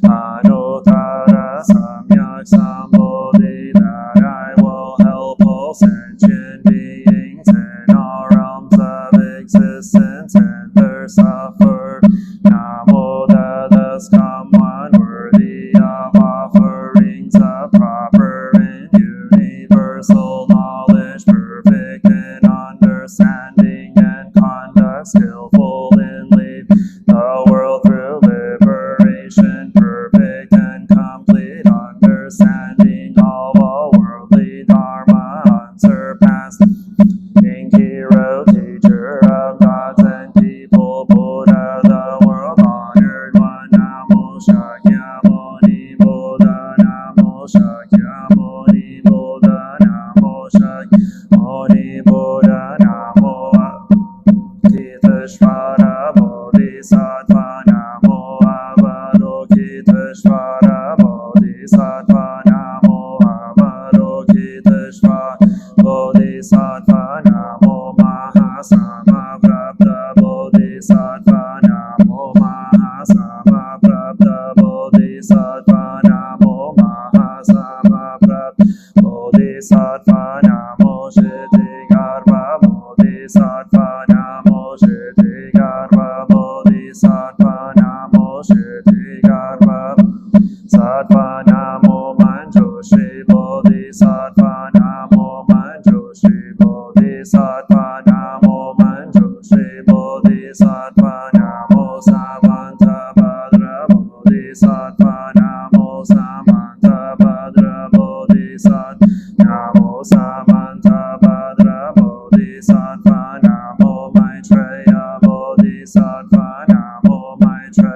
Anuttara Samyak Sambodhi, that I will help all sentient beings in all realms of existence and their suffer. Namo Buddhas, come one worthy of offerings of proper and universal knowledge, perfect in understanding and conduct, skillful in leading the world through liberation, perfect and complete understanding of all worldly dharma, unsurpassed, Inkiro, teacher of gods and people, Buddha, the world honored one. Namo Shakyamuni Buddha, Namo Shakyamuni Buddha, Namo Shakyamuni Buddha, Namo Avalokiteshvara Bodhisattva, Namo Avalokiteshvara Bodhisattva, Namo Avalokiteshvara Bodhisattva, Namo Mahasamapprapta Bodhisattva, Namo Mahasamapprapta Bodhisattva, Namo Mahasamapprapta Bodhisattva, Namo Shittigarbha Bodhisattva, Namo Shittigarbha Bodhisattva, Namo Shittigarbha Sattva, Namo Manjoshi Bodhisattva, Namo Manjoshi Bodhisattva, Namo Manjoshi Bodhisattva, Namo Samantabhadra Bodhisattva, Namo Samantabhadra Bodhisattva, Namo Samantabhadra Bodhisattva, Namo Maitreya Bodhisattva, Namo Maitreya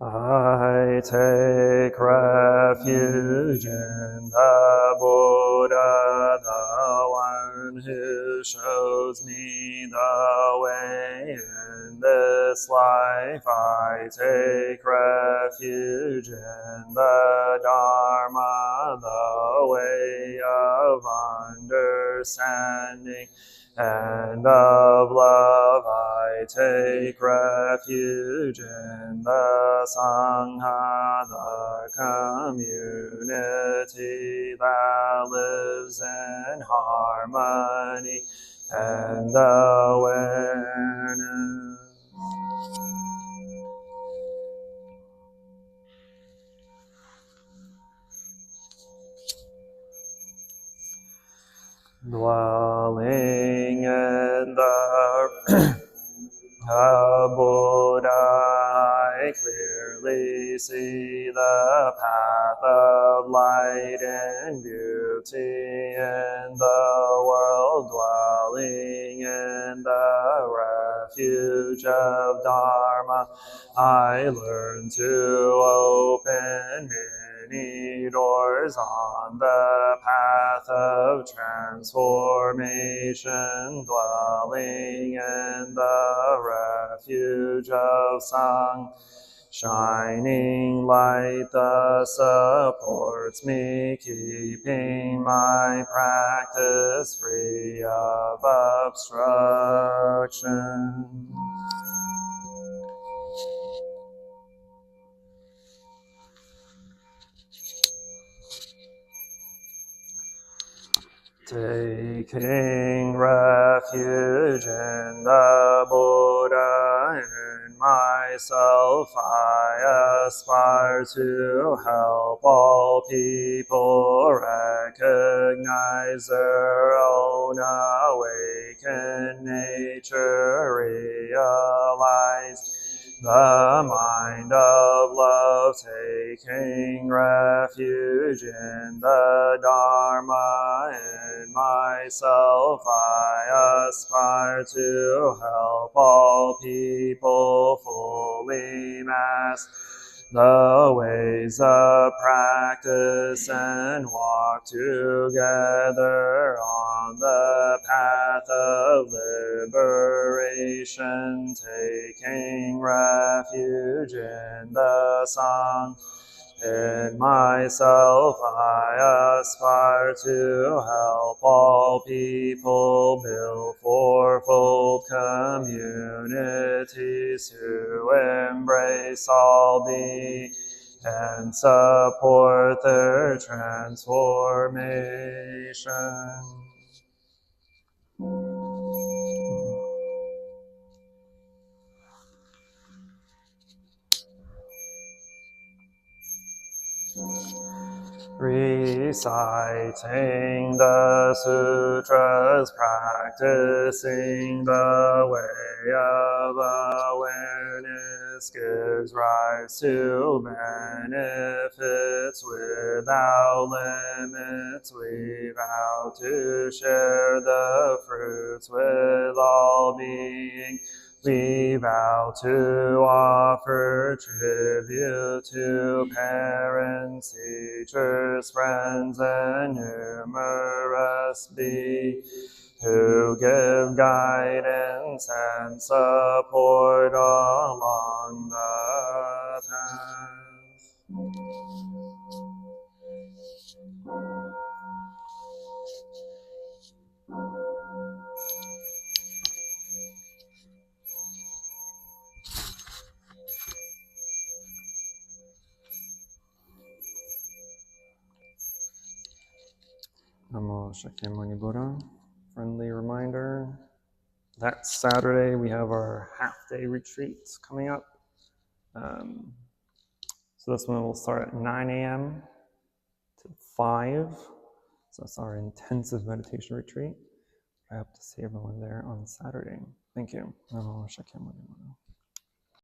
I take refuge in the Buddha, the one who shows me the way in this life. I take refuge in the Dharma, the way of understanding and of love. I take refuge in the Sangha, the community that lives in harmony and awareness. Dwelling in the Buddha, I clearly see the path of light and beauty in the world. Dwelling in the refuge of Dharma, I learn to open many doors on the path of transformation. Dwelling in the refuge of Sang, shining light that supports me, keeping my practice free of obstruction. Taking refuge in the Buddha, in myself I aspire to help all people recognize their own awakened nature, realize the mind of love, taking refuge in the Dharma. In myself I aspire to help all people fully master the ways of practice and walk together on the path of liberation, taking refuge in the Sangha. In myself I aspire to help all people build fourfold communities to embrace all beings and support their transformation. Reciting the sutras, practicing the way of awareness gives rise to benefits without limits. We vow to share the fruits with all beings. We vow to offer tribute to parents, teachers, friends, and numerous beings who give guidance and support along the path. Namo Shakyamuni Buddha. Friendly reminder, that Saturday we have our half-day retreat coming up. So this one will start at 9 a.m. to 5. So that's our intensive meditation retreat. I hope to see everyone there on Saturday. Thank you. I wish I can.